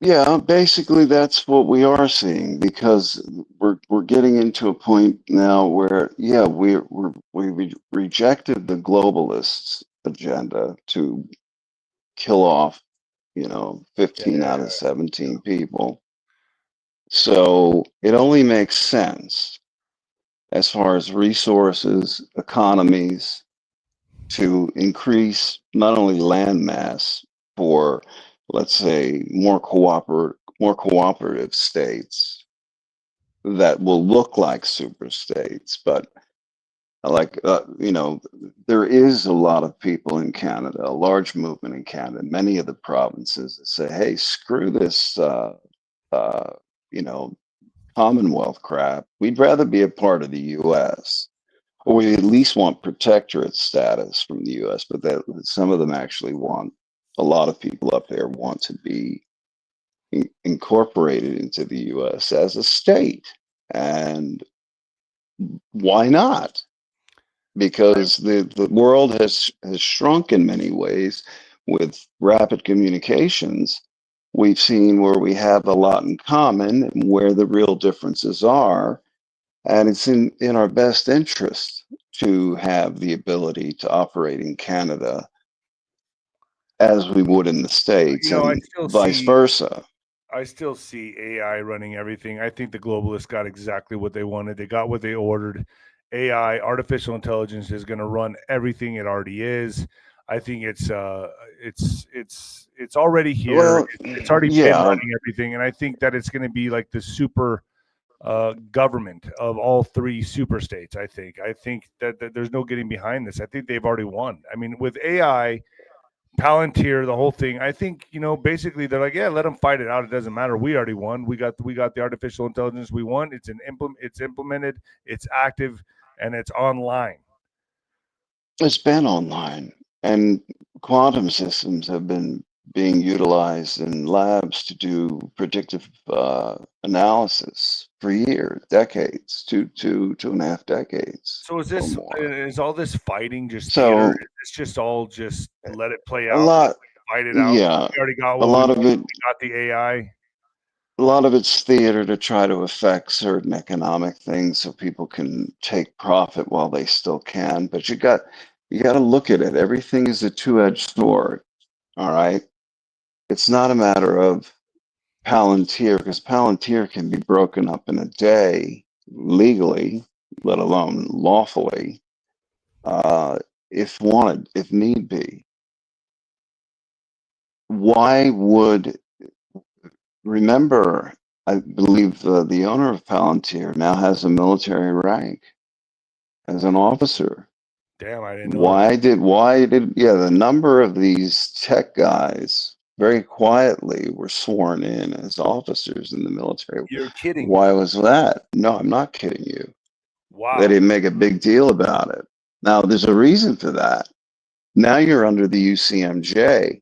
[SPEAKER 2] Yeah, basically that's what we are seeing, because we're getting into a point now where, yeah, we rejected the globalists' agenda to kill off, 15 out of 17 people. So it only makes sense, as far as resources, economies, to increase not only land mass for, let's say, more cooperative states that will look like super states. But there is a lot of people in Canada, a large movement in Canada, many of the provinces that say, hey, screw this Commonwealth crap. We'd rather be a part of the US, or we at least want protectorate status from the US. But that some of them actually want, a lot of people up there want to be incorporated into the US as a state. And why not? Because the world has shrunk in many ways with rapid communications. We've seen where we have a lot in common and where the real differences are. And it's in our best interest to have the ability to operate in Canada as we would in the States,
[SPEAKER 1] I
[SPEAKER 2] and
[SPEAKER 1] still
[SPEAKER 2] vice
[SPEAKER 1] see
[SPEAKER 2] versa.
[SPEAKER 1] I still see AI running everything. I think the globalists got exactly what they wanted. They got what they ordered. AI, artificial intelligence, is going to run everything. It already is. I think it's already here.
[SPEAKER 2] Well,
[SPEAKER 1] It's already been
[SPEAKER 2] yeah,
[SPEAKER 1] running everything, and I think that it's going to be like the super government of all three super states. I think that there's no getting behind this. I think they've already won. I mean, with AI, Palantir, the whole thing. I think basically they're like, yeah, let them fight it out. It doesn't matter. We already won. We got the artificial intelligence we want. It's implemented. It's active, and it's online.
[SPEAKER 2] it's been online, and quantum systems have been being utilized in labs to do predictive analysis for years, decades, two and a half decades
[SPEAKER 1] So
[SPEAKER 2] or more.
[SPEAKER 1] is all this fighting just theater?
[SPEAKER 2] So
[SPEAKER 1] Is this just all just let it play
[SPEAKER 2] a
[SPEAKER 1] out,
[SPEAKER 2] lot,
[SPEAKER 1] fight it out?
[SPEAKER 2] yeah,
[SPEAKER 1] We already got
[SPEAKER 2] a
[SPEAKER 1] what we
[SPEAKER 2] lot of
[SPEAKER 1] wanted.
[SPEAKER 2] it,
[SPEAKER 1] We got the AI.
[SPEAKER 2] a lot of it's theater to try to affect certain economic things so people can take profit while they still can. But you got to look at it. Everything is a two-edged sword. All right. It's not a matter of Palantir, because Palantir can be broken up in a day legally, let alone lawfully, if wanted, if need be. Why would, remember, I believe the owner of Palantir now has a military rank as an officer.
[SPEAKER 1] Damn, I didn't know that.
[SPEAKER 2] Yeah, the number of these tech guys very quietly were sworn in as officers in the military.
[SPEAKER 1] You're kidding
[SPEAKER 2] Why
[SPEAKER 1] me.
[SPEAKER 2] was that? No, I'm not kidding you. They
[SPEAKER 1] Wow.
[SPEAKER 2] didn't make a big deal about it. Now, there's a reason for that. Now you're under the UCMJ,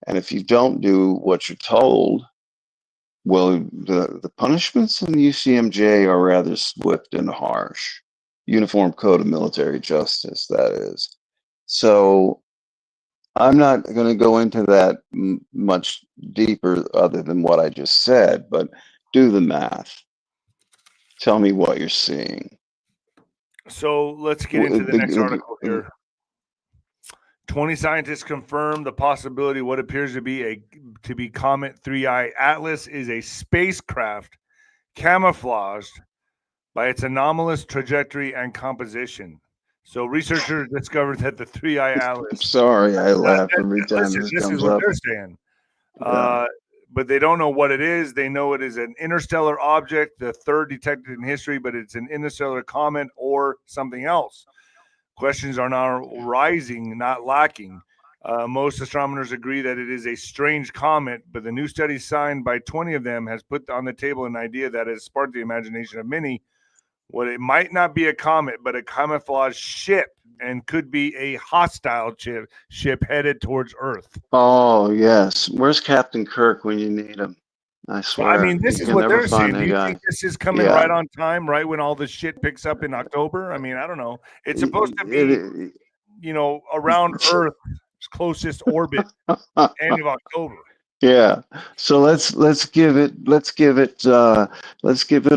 [SPEAKER 2] and if you don't do what you're told, well, the punishments in the UCMJ are rather swift and harsh. Uniform Code of Military Justice, that is. So I'm not going to go into that much deeper other than what I just said, but do the math. Tell me what you're seeing.
[SPEAKER 1] So let's get into
[SPEAKER 2] W-
[SPEAKER 1] the
[SPEAKER 2] the-
[SPEAKER 1] next article
[SPEAKER 2] the-
[SPEAKER 1] here. 20 scientists confirm the possibility what appears to be Comet 3I Atlas is a spacecraft camouflaged by its anomalous trajectory and composition. So researchers discovered that the 3I
[SPEAKER 2] I'm
[SPEAKER 1] Atlas.
[SPEAKER 2] sorry, I laugh every time
[SPEAKER 1] Listen,
[SPEAKER 2] this
[SPEAKER 1] this is
[SPEAKER 2] comes
[SPEAKER 1] what
[SPEAKER 2] up.
[SPEAKER 1] they're saying.
[SPEAKER 2] Yeah.
[SPEAKER 1] But they don't know what it is. They know it is an interstellar object, the third detected in history, but it's an interstellar comet or something else. Questions are now rising, not lacking. Most astronomers agree that it is a strange comet, but the new study signed by 20 of them has put on the table an idea that has sparked the imagination of many. What it might not be a comet, but a camouflage ship, and could be a hostile ship headed towards Earth.
[SPEAKER 2] Oh, yes. Where's Captain Kirk when you need him? I
[SPEAKER 1] So, I
[SPEAKER 2] swear,
[SPEAKER 1] mean,
[SPEAKER 2] you
[SPEAKER 1] this is
[SPEAKER 2] can
[SPEAKER 1] what
[SPEAKER 2] never
[SPEAKER 1] they're
[SPEAKER 2] find
[SPEAKER 1] saying. Do
[SPEAKER 2] a
[SPEAKER 1] you
[SPEAKER 2] guy.
[SPEAKER 1] think this is coming
[SPEAKER 2] Yeah.
[SPEAKER 1] right on time, right when all the shit picks up in October? I mean, I don't know. It's supposed to be,
[SPEAKER 2] It-
[SPEAKER 1] around Earth's closest orbit, end of October.
[SPEAKER 2] yeah. So let's give it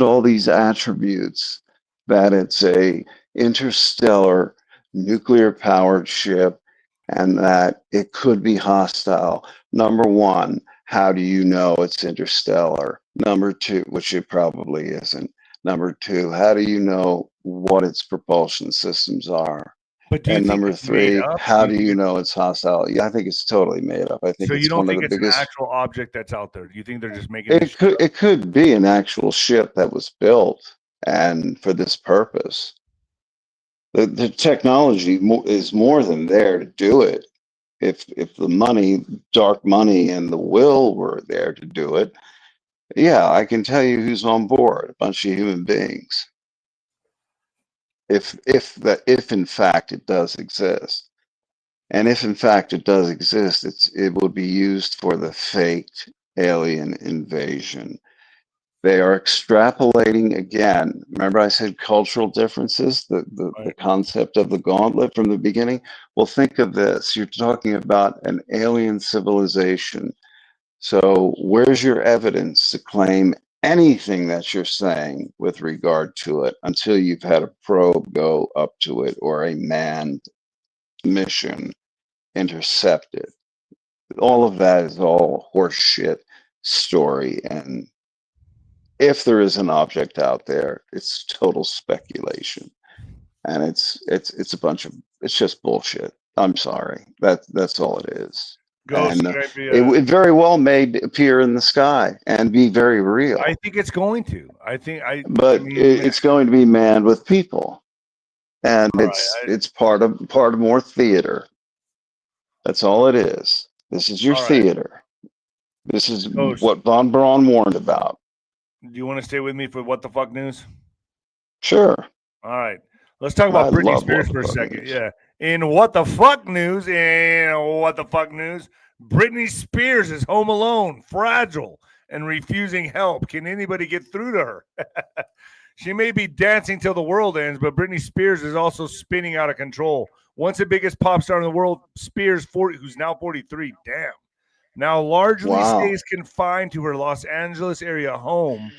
[SPEAKER 2] all these attributes that it's a interstellar nuclear powered ship and that it could be hostile. Number one, how do you know it's interstellar? Number two, which it probably isn't. Number two, how do you know what its propulsion systems are?
[SPEAKER 1] But do you
[SPEAKER 2] And
[SPEAKER 1] think
[SPEAKER 2] number
[SPEAKER 1] it's made
[SPEAKER 2] three,
[SPEAKER 1] up? Do
[SPEAKER 2] how
[SPEAKER 1] you
[SPEAKER 2] do
[SPEAKER 1] think
[SPEAKER 2] you
[SPEAKER 1] it's
[SPEAKER 2] know it's hostile? Yeah, I think it's totally made up. I think
[SPEAKER 1] so you
[SPEAKER 2] it's
[SPEAKER 1] don't
[SPEAKER 2] one of
[SPEAKER 1] think
[SPEAKER 2] the
[SPEAKER 1] it's an
[SPEAKER 2] biggest.
[SPEAKER 1] actual object that's out there? Do you think they're just making this
[SPEAKER 2] It
[SPEAKER 1] shit
[SPEAKER 2] could
[SPEAKER 1] up?
[SPEAKER 2] it could be an actual ship that was built and for this purpose. The technology is more than there to do it. If the money, dark money, and the will were there to do it, yeah, I can tell you who's on board. A bunch of human beings. If in fact it does exist. And if in fact it does exist, it will be used for the faked alien invasion. They are extrapolating again. Remember, I said cultural differences, the
[SPEAKER 1] Right.
[SPEAKER 2] concept of the gauntlet from the beginning? Well, think of this. You're talking about an alien civilization. So, where's your evidence to claim anything that you're saying with regard to it until you've had a probe go up to it or a manned mission intercepted? all of that is all horseshit story. And if there is an object out there, it's total speculation. And it's just bullshit. I'm sorry. That's all it is.
[SPEAKER 1] Ghost,
[SPEAKER 2] And it very well may appear in the sky and be very real.
[SPEAKER 1] I think it's going to.
[SPEAKER 2] But it's going to be manned with people, and it's part of more theater. That's all it is. This is your theater. This is
[SPEAKER 1] Ghost.
[SPEAKER 2] What von Braun warned about.
[SPEAKER 1] Do you want to stay with me for what the fuck news?
[SPEAKER 2] Sure.
[SPEAKER 1] All right. Let's talk about Britney Spears for a second. News. Yeah. In what the fuck news? Britney Spears is home alone, fragile, and refusing help. Can anybody get through to her? She may be dancing till the world ends, but Britney Spears is also spinning out of control. Once the biggest pop star in the world, Spears, who's now 43, now largely stays confined to her Los Angeles area home,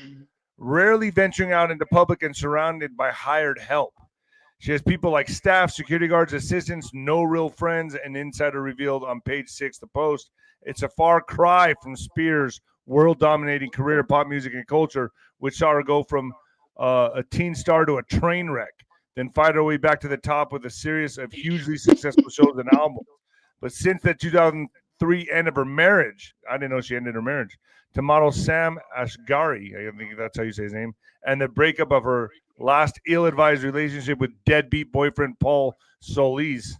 [SPEAKER 1] rarely venturing out into public and surrounded by hired help. She has people like staff, security guards, assistants, no real friends, an insider revealed on page 6 of the Post. It's a far cry from Spears' world-dominating career in pop music and culture, which saw her go from a teen star to a train wreck, then fight her way back to the top with a series of hugely successful shows and albums. But since the 2003 end of her marriage, I didn't know she ended her marriage, to model Sam Asghari, I think that's how you say his name, and the breakup of her last ill-advised relationship with deadbeat boyfriend Paul Solis,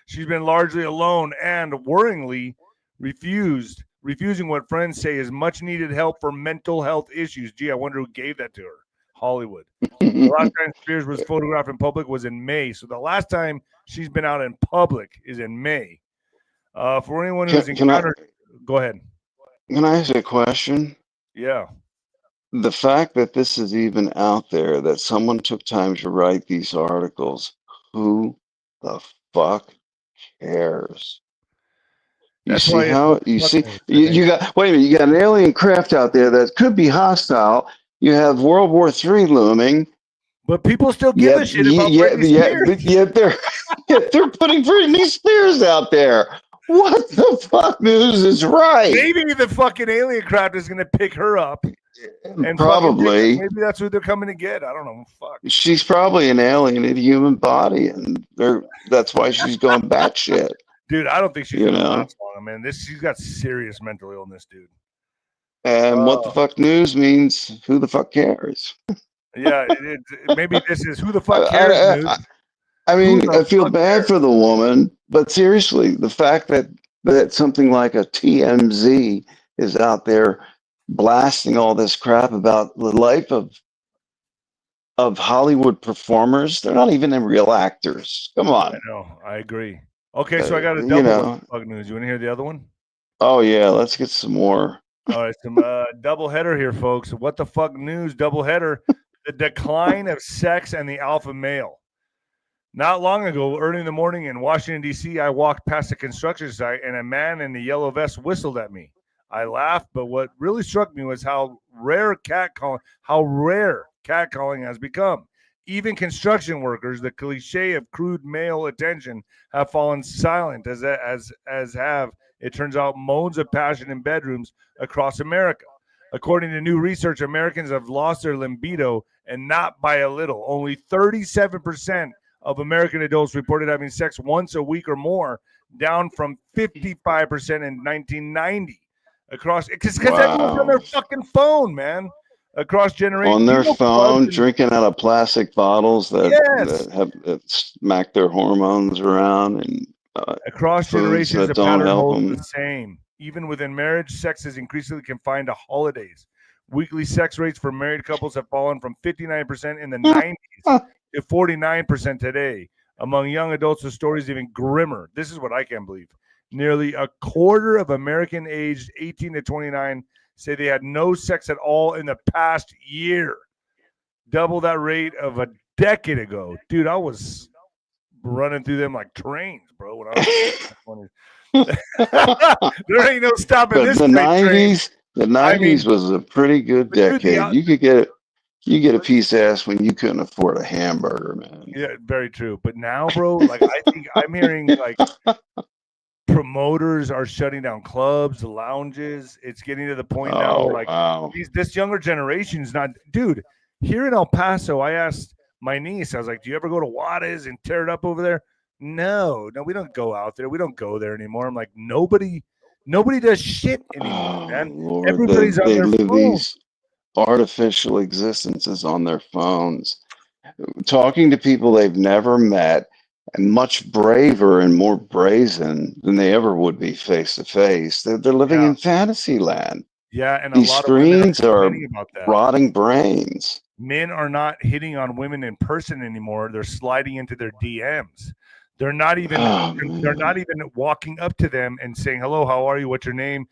[SPEAKER 1] she's been largely alone and worryingly refusing what friends say is much-needed help for mental health issues. Gee, I wonder who gave that to her. Hollywood. The last time Spears was photographed in public was in May, so the last time she's been out in public is in May. For anyone who's encountered, go ahead.
[SPEAKER 2] Can I ask a question?
[SPEAKER 1] Yeah.
[SPEAKER 2] The fact that this is even out there, that someone took time to write these articles, who the fuck cares? You got an alien craft out there that could be hostile. You have World War III looming.
[SPEAKER 1] But people still give a shit about Britney Spears.
[SPEAKER 2] Yet they're putting Britney Spears out there. What the fuck news is right?
[SPEAKER 1] Maybe the fucking alien craft is going to pick her up. And
[SPEAKER 2] probably.
[SPEAKER 1] Maybe that's who they're coming to get. I don't know. Fuck.
[SPEAKER 2] She's probably an alien in a human body, and that's why she's going batshit.
[SPEAKER 1] Dude, I don't think she's going to last long, man. She's got serious mental illness, dude.
[SPEAKER 2] And what the fuck news means, who the fuck cares?
[SPEAKER 1] Yeah, maybe this is who the fuck cares news.
[SPEAKER 2] I mean, I feel bad for the woman, but seriously, the fact that something like a TMZ is out there blasting all this crap about the life of Hollywood performers, they're not even real actors. Come on.
[SPEAKER 1] I know. I agree. Okay, so I got a double fuck news. You want to hear the other one?
[SPEAKER 2] Oh yeah, let's get some more.
[SPEAKER 1] All right, some double header here, folks. What the fuck news? Double header. The decline of sex and the alpha male. Not long ago, early in the morning in Washington, D.C., I walked past a construction site and a man in a yellow vest whistled at me. I laughed, but what really struck me was how rare catcalling has become. Even construction workers, the cliche of crude male attention, have fallen silent as have, it turns out, moans of passion in bedrooms across America. According to new research, Americans have lost their libido, and not by a little. Only 37% of American adults reported having sex once a week or more, down from 55% in 1990. Because everyone's on their fucking phone, man. Across generations.
[SPEAKER 2] On their phone, drinking out of plastic bottles that smack their hormones around. And
[SPEAKER 1] across generations, the pattern holds the same. Even within marriage, sex is increasingly confined to holidays. Weekly sex rates for married couples have fallen from 59% in the 90s to 49% today. Among young adults, the story is even grimmer. This is what I can't believe. Nearly a quarter of Americans aged 18 to 29 say they had no sex at all in the past year. Double that rate of a decade ago. Dude, I was running through them like trains, bro, when I was 20s. There ain't no stopping this.
[SPEAKER 2] The 90s was a pretty good decade. You get a piece of ass when you couldn't afford a hamburger, man.
[SPEAKER 1] Yeah, very true. But now, bro, like I think I'm hearing like promoters are shutting down clubs, lounges. It's getting to the point now where,
[SPEAKER 2] Oh,
[SPEAKER 1] like,
[SPEAKER 2] wow.
[SPEAKER 1] this younger generation is not, dude. Here in El Paso, I asked my niece, I was like, "Do you ever go to 𝗬𝗏𝗏's and tear it up over there?" No, we don't go out there. We don't go there anymore. I'm like, nobody does shit anymore,
[SPEAKER 2] Oh,
[SPEAKER 1] man.
[SPEAKER 2] Lord.
[SPEAKER 1] Everybody's on
[SPEAKER 2] They
[SPEAKER 1] their
[SPEAKER 2] live
[SPEAKER 1] phone.
[SPEAKER 2] these artificial existences on their phones, talking to people they've never met, and much braver and more brazen than they ever would be face to face. They're living
[SPEAKER 1] Yeah,
[SPEAKER 2] in fantasy land.
[SPEAKER 1] yeah, and a
[SPEAKER 2] These
[SPEAKER 1] lot of women are
[SPEAKER 2] screens are
[SPEAKER 1] complaining about that.
[SPEAKER 2] rotting brains.
[SPEAKER 1] Men are not hitting on women in person anymore. They're sliding into their DMs. They're not even
[SPEAKER 2] Oh,
[SPEAKER 1] they're not
[SPEAKER 2] man.
[SPEAKER 1] even walking up to them and saying, "Hello, how are you? What's your name?"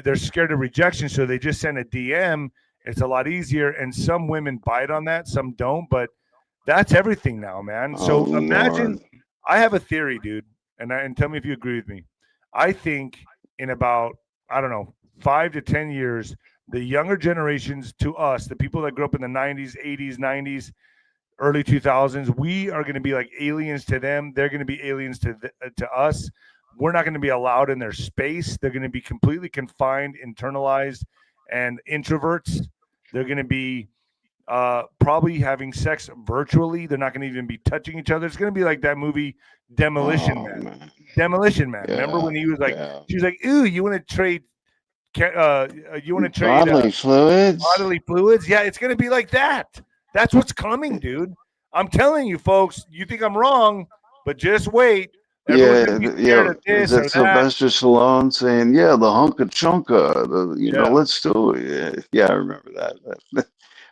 [SPEAKER 1] They're scared of rejection, so they just send a DM. It's a lot easier, and some women bite on that, some don't, but that's everything now, man.
[SPEAKER 2] Oh,
[SPEAKER 1] So imagine,
[SPEAKER 2] Lord.
[SPEAKER 1] I have a theory, dude, and tell me if you agree with me. I think in about, I don't know, 5 to 10 years, the younger generations to us, the people that grew up in the 90s, 80s, 90s, early 2000s, we are going to be like aliens to them. They're going to be aliens to us. We're not going to be allowed in their space. They're going to be completely confined, internalized, and introverts. They're going to be probably having sex virtually. They're not going to even be touching each other. It's going to be like that movie Demolition
[SPEAKER 2] Oh,
[SPEAKER 1] Man.
[SPEAKER 2] man.
[SPEAKER 1] Demolition Man. Remember
[SPEAKER 2] Yeah,
[SPEAKER 1] when he was like,
[SPEAKER 2] yeah.
[SPEAKER 1] she was like, "Ooh, you want to trade? You want to trade
[SPEAKER 2] Bodily fluids?
[SPEAKER 1] bodily fluids?" Yeah, it's going to be like that. That's what's coming, dude. I'm telling you, folks. You think I'm wrong, but just wait. Everyone's going
[SPEAKER 2] Yeah,
[SPEAKER 1] to be scared
[SPEAKER 2] yeah.
[SPEAKER 1] of
[SPEAKER 2] Is
[SPEAKER 1] this
[SPEAKER 2] that
[SPEAKER 1] or that.
[SPEAKER 2] Sylvester Stallone saying, "Yeah, the hunka chunka,
[SPEAKER 1] Yeah,
[SPEAKER 2] let's do it." Yeah, I remember that.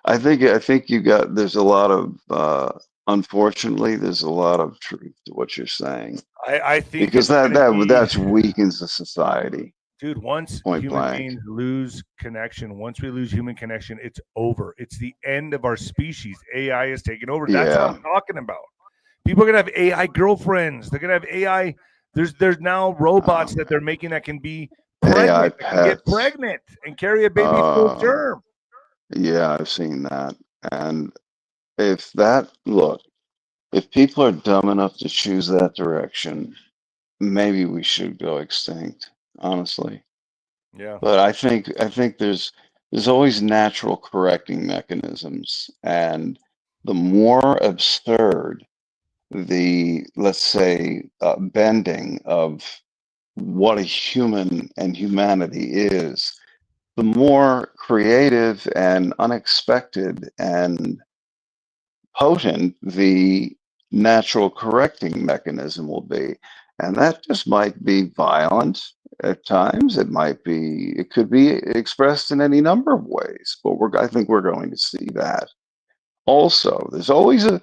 [SPEAKER 2] I think you got. There's a lot of, unfortunately, there's a lot of truth to what you're saying,
[SPEAKER 1] I think
[SPEAKER 2] because
[SPEAKER 1] it's going to be,
[SPEAKER 2] that's weakens the society,
[SPEAKER 1] dude, once
[SPEAKER 2] point
[SPEAKER 1] human
[SPEAKER 2] blank.
[SPEAKER 1] beings lose connection, once we lose human connection, it's over. It's the end of our species. AI is taking over. That's what
[SPEAKER 2] Yeah,
[SPEAKER 1] I'm talking about. People are gonna have AI girlfriends. They're gonna have AI. There's now robots that
[SPEAKER 2] man.
[SPEAKER 1] they're making that can be
[SPEAKER 2] AI
[SPEAKER 1] pregnant, that can get
[SPEAKER 2] pets.
[SPEAKER 1] pregnant and carry a baby full
[SPEAKER 2] Uh,
[SPEAKER 1] term.
[SPEAKER 2] yeah, I've seen that. And if that look, if people are dumb enough to choose that direction, maybe we should go extinct, honestly.
[SPEAKER 1] Yeah.
[SPEAKER 2] But I think there's always natural correcting mechanisms, and the more absurd the, let's say, bending of what a human and humanity is, the more creative and unexpected and potent the natural correcting mechanism will be. And that just might be violent at times. It could be expressed in any number of ways, but I think we're going to see that. Also, there's always a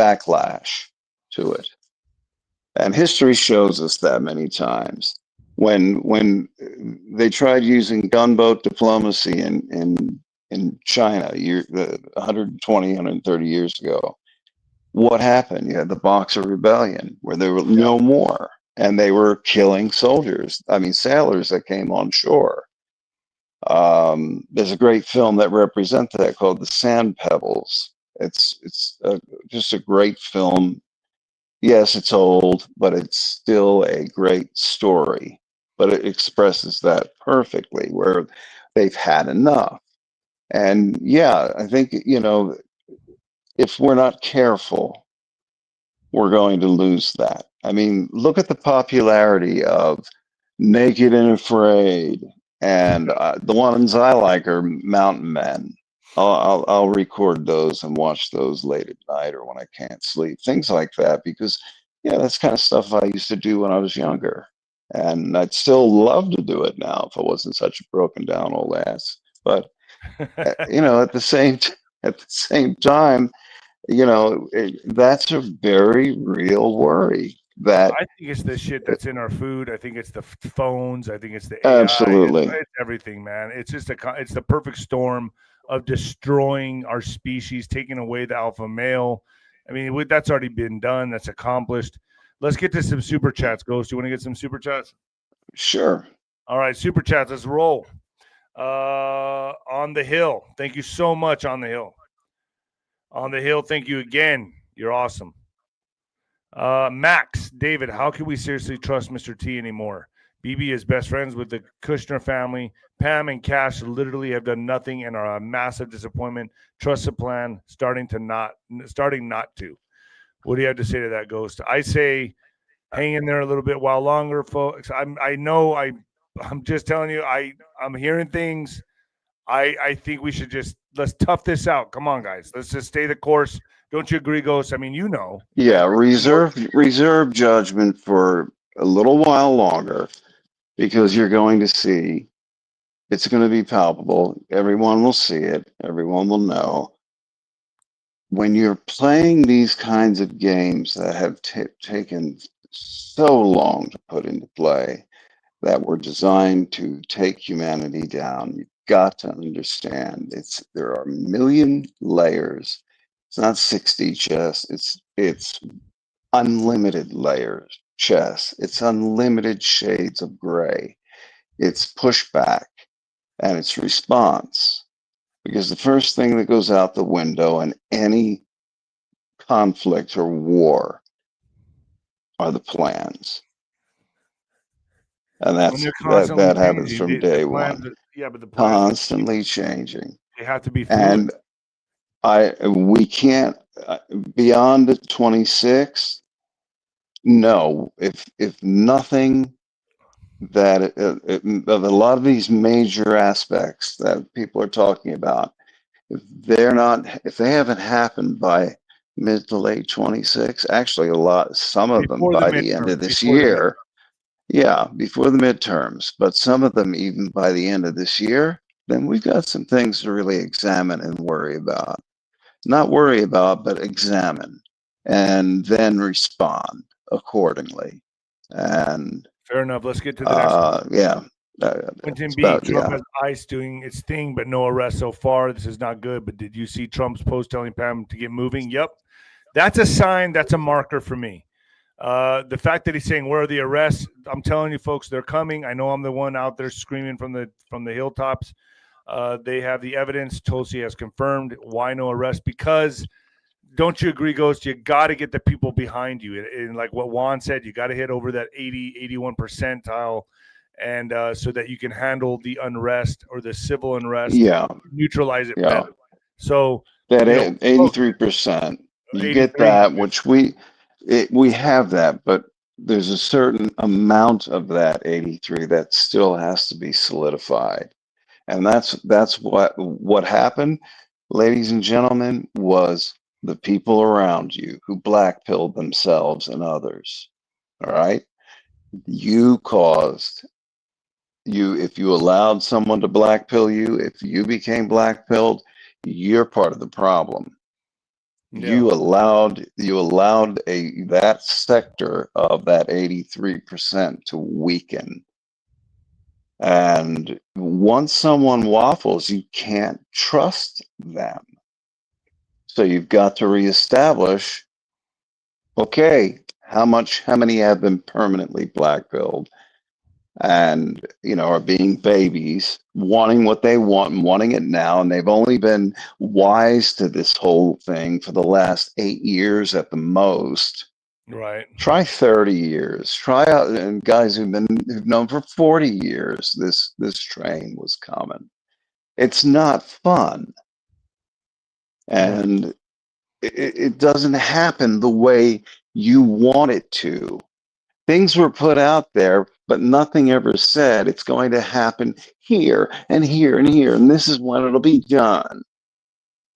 [SPEAKER 2] backlash to it. And history shows us that many times. When they tried using gunboat diplomacy in China, 120, 130 years ago, what happened? You had the Boxer Rebellion, where there were
[SPEAKER 1] Yeah.
[SPEAKER 2] no more, and they were killing soldiers. I mean, sailors that came on shore. There's a great film that represents that called The 𝗬𝗵𝗶𝗹. It's just a great film. Yes, it's old, but it's still a great story. But it expresses that perfectly, where they've had enough. And yeah, I think, if we're not careful, we're going to lose that. I mean, look at the popularity of Naked and Afraid, and the ones I like are Mountain Men. I'll record those and watch those late at night or when I can't sleep, things like that, because yeah, that's kind of stuff I used to do when I was younger, and I'd still love to do it now if I wasn't such a broken down old ass. But at the same time, that's a very real worry that
[SPEAKER 1] I think it's the shit that's in our food. I think it's the phones. I think it's the AI.
[SPEAKER 2] absolutely.
[SPEAKER 1] It's everything, man. It's just it's the perfect storm of destroying our species, taking away the alpha male. I mean, that's already been done. That's accomplished. Let's get to some super chats, Ghost. You want to get some super chats?
[SPEAKER 2] Sure.
[SPEAKER 1] All right, super chats. Let's roll. On the hill. Thank you so much, on the hill. On the hill. Thank you again. You're awesome. Max, David, how can we seriously trust Mr. T anymore? BB is best friends with the Kushner family. Pam and Cash literally have done nothing and are a massive disappointment. Trust the plan, starting not to. What do you have to say to that, Ghost? I say hang in there a little bit while longer, folks. I'm just telling you, I'm hearing things. I think we should let's tough this out. Come on, guys. Let's just stay the course. Don't you agree, Ghost? I mean,
[SPEAKER 2] Yeah, reserve judgment for a little while longer, because you're going to see it's going to be palpable. Everyone will see it. Everyone will know. When you're playing these kinds of games that have taken so long to put into play, that were designed to take humanity down, you've got to understand there are a million layers. It's not 60 chess. It's unlimited layers chess. It's unlimited shades of gray. It's pushback and it's response. Because the first thing that goes out the window in any conflict or war are the plans. And that happens from day one.
[SPEAKER 1] Yeah, but the plans
[SPEAKER 2] Constantly changing.
[SPEAKER 1] They have to be fluid.
[SPEAKER 2] And we can't beyond 26. No, if nothing, that a lot of these major aspects that people are talking about, if they haven't happened by mid to late 26, actually some of them by the end of this year. Yeah, before the midterms, but some of them even by the end of this year, then we've got some things to really examine and worry about. Not worry about, but examine, and then respond accordingly. And
[SPEAKER 1] fair enough. Let's get to the next one.
[SPEAKER 2] Yeah.
[SPEAKER 1] Quentin B. Trump has ICE doing its thing, but no arrests so far. This is not good. But did you see Trump's post telling Pam to get moving? Yep. That's a sign. That's a marker for me. The fact that he's saying, where are the arrests? I'm telling you, folks, they're coming. I know I'm the one out there screaming from the hilltops. They have the evidence. 𝗀𝗧cie has confirmed. Why no arrest? Because don't you agree, Ghost? You got to get the people behind you. And like what Juan said, you got to hit over that 81 percentile, and so that you can handle the unrest or the civil unrest.
[SPEAKER 2] Yeah.
[SPEAKER 1] Neutralize it better. So
[SPEAKER 2] that 83%, you get that, which we have that, but there's a certain amount of that 83 that still has to be solidified. And that's what happened, ladies and gentlemen, was the people around you who black-pilled themselves and others. All right? If you allowed someone to black-pill you, if you became black-pilled, you're part of the problem. Yeah. You allowed that sector of that 83% to weaken. And once someone waffles, you can't trust them. So you've got to reestablish, okay, how many have been permanently black-pilled and, are being babies, wanting what they want and wanting it now. And they've only been wise to this whole thing for the last 8 years at the most.
[SPEAKER 1] Right.
[SPEAKER 2] Try 30 years. Try out, and guys who've known for 40 years, this train was coming. It's not fun. And it doesn't happen the way you want it to. Things were put out there, but nothing ever said it's going to happen here and here and here, and this is when it'll be done.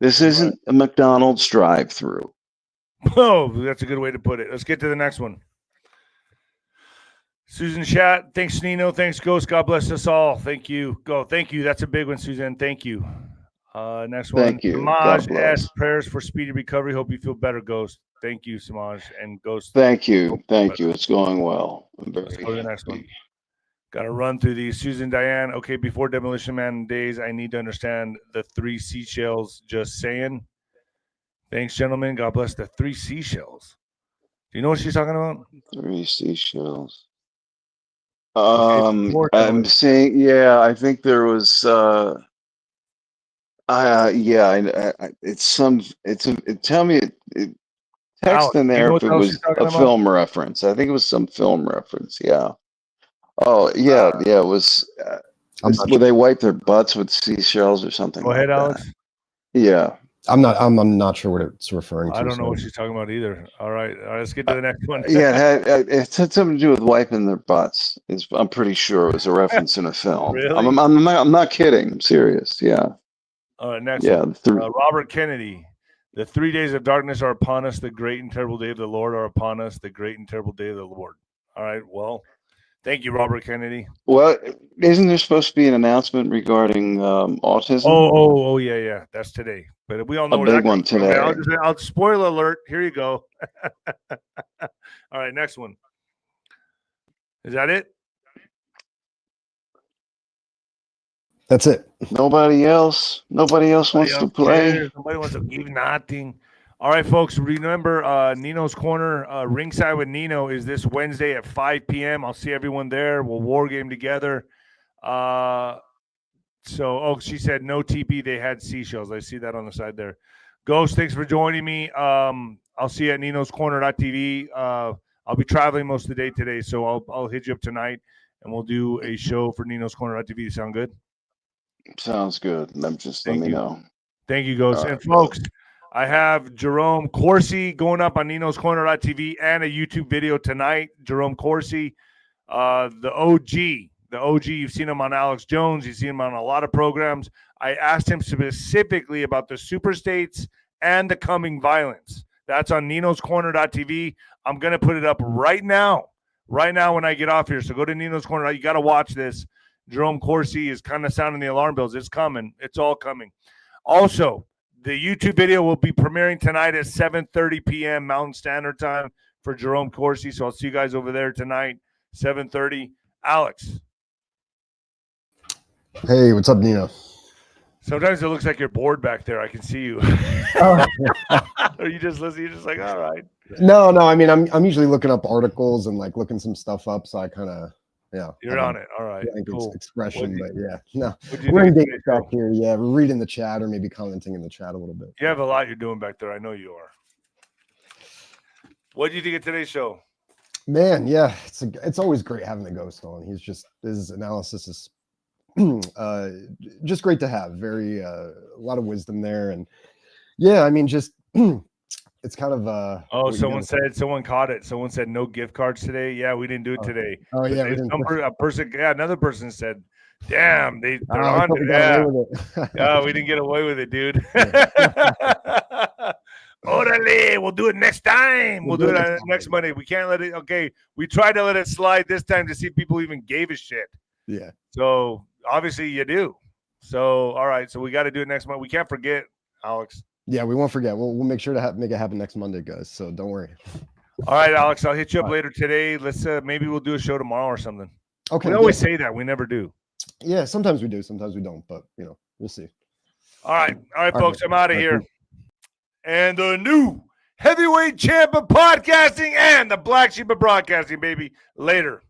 [SPEAKER 2] This isn't a McDonald's drive-through.
[SPEAKER 1] Oh, that's a good way to put it. Let's get to the next one. Susan Chat, thanks Nino, thanks Ghost, God bless us all. Thank you. Thank you. That's a big one, Susan. Thank you. Next one.
[SPEAKER 2] Thank you.
[SPEAKER 1] Samaj S. Prayers for speedy recovery. Hope you feel better, Ghost. Thank you, Samaj and Ghost.
[SPEAKER 2] Thank you. Thank you. It's going well.
[SPEAKER 1] Let's go to the next one. Got to run through these. Susan Diane. Okay, before Demolition Man days, I need to understand the 3 seashells. Just saying. Thanks, gentlemen. God bless the 3 seashells. Do you know what she's talking about?
[SPEAKER 2] 3 seashells. I'm saying, yeah, I think there was, tell me, text in
[SPEAKER 1] you
[SPEAKER 2] there
[SPEAKER 1] know
[SPEAKER 2] if
[SPEAKER 1] what
[SPEAKER 2] it
[SPEAKER 1] else
[SPEAKER 2] was
[SPEAKER 1] she's talking
[SPEAKER 2] a
[SPEAKER 1] about?
[SPEAKER 2] film reference. I think it was some film reference. Yeah. Oh, yeah. Yeah. It was where they wipe their butts with seashells or something
[SPEAKER 1] Go
[SPEAKER 2] like
[SPEAKER 1] ahead,
[SPEAKER 2] that.
[SPEAKER 1] Alex.
[SPEAKER 2] Yeah.
[SPEAKER 3] I'm not sure what it's referring to.
[SPEAKER 1] I don't know
[SPEAKER 3] so.
[SPEAKER 1] what she's talking about either. All right, let's get to the next one.
[SPEAKER 2] Yeah, it had something to do with wiping their butts. I'm pretty sure it was a reference in a film.
[SPEAKER 1] Really?
[SPEAKER 2] I'm not kidding. I'm serious. Yeah.
[SPEAKER 1] All right, next
[SPEAKER 2] Yeah.
[SPEAKER 1] one. Robert Kennedy. The 3 days of darkness are upon us. The great and terrible day of the Lord are upon us. The great and terrible day of the Lord. All right. Well, thank you, Robert Kennedy.
[SPEAKER 2] Well, isn't there supposed to be an announcement regarding autism?
[SPEAKER 1] Oh, yeah. That's today. But we all know
[SPEAKER 2] a big one today.
[SPEAKER 1] Okay, I'll spoiler alert. Here you go. All right, next one. Is that it?
[SPEAKER 3] That's it.
[SPEAKER 2] Nobody else wants to play.
[SPEAKER 1] Cares. Nobody wants to give nothing. All right, folks. Remember, Nino's Corner, Ringside with Nino is this Wednesday at 5 p.m. I'll see everyone there. We'll war game together. She said no TP. They had seashells. I see that on the side there. Ghost, thanks for joining me. I'll see you at Nino's Corner.tv. I'll be traveling most of the day today, so I'll hit you up tonight, and we'll do a show for Nino's Corner.tv. Sound good?
[SPEAKER 2] Sounds good. Let me know.
[SPEAKER 1] Thank you, Ghost. And folks, I have 𝗬𝗂𝗂𝗁𝗂𝗃 going up on Nino's Corner.tv and a YouTube video tonight. 𝗬𝗂𝗂𝗁𝗂𝗃, the OG. The OG, you've seen him on Alex Jones. You've seen him on a lot of programs. I asked him specifically about the Superstates and the coming violence. That's on Nino's Corner.tv. I'm going to put it up right now when I get off here. So go to Nino's Corner. You got to watch this. 𝗬𝗂𝗂𝗁𝗂𝗃 is kind of sounding the alarm bells. It's coming. It's all coming. Also, the YouTube video will be premiering tonight at 7:30 p.m. Mountain Standard Time for 𝗬𝗂𝗂𝗁𝗂𝗃. So I'll see you guys over there tonight, 7:30. Alex.
[SPEAKER 3] Hey, what's up, Nino?
[SPEAKER 1] Sometimes it looks like you're bored back there. I can see you. Or you just listen. You're just like, all right.
[SPEAKER 3] No. I mean, I'm usually looking up articles and like looking some stuff up. So I kind of,
[SPEAKER 1] You're on it. All right.
[SPEAKER 3] Cool. Expression, but yeah, no.
[SPEAKER 1] We're
[SPEAKER 3] in date stuff here. Yeah, we're reading the chat or maybe commenting in the chat a little bit.
[SPEAKER 1] You have a lot you're doing back there. I know you are. What do you think of today's show?
[SPEAKER 3] Man, yeah, it's always great having the Ghost on. His analysis is just great to have. Very a lot of wisdom there, and yeah, I mean, just it's kind of
[SPEAKER 1] someone caught it. Someone said no gift cards today. Yeah, we didn't do it today.
[SPEAKER 3] Oh yeah,
[SPEAKER 1] another person said, damn, they're on it. Yeah. We didn't get away with it, dude. Orale, we'll do it next time. We'll do it next Monday. We can't let it. Okay, we tried to let it slide this time to see if people even gave a shit.
[SPEAKER 3] Yeah.
[SPEAKER 1] So obviously you do. So all right. So we got to do it next month. We can't forget, Alex.
[SPEAKER 3] Yeah, we won't forget. We'll make sure to make it happen next Monday, guys. So don't worry.
[SPEAKER 1] All right, Alex. I'll hit you up later today. Let's maybe we'll do a show tomorrow or something.
[SPEAKER 3] Okay.
[SPEAKER 1] We always say that. We never do.
[SPEAKER 3] Yeah, sometimes we do. Sometimes we don't. But we'll see.
[SPEAKER 1] All right, folks. I'm out of here. And the new heavyweight champ of podcasting and the black sheep of broadcasting, baby. Later.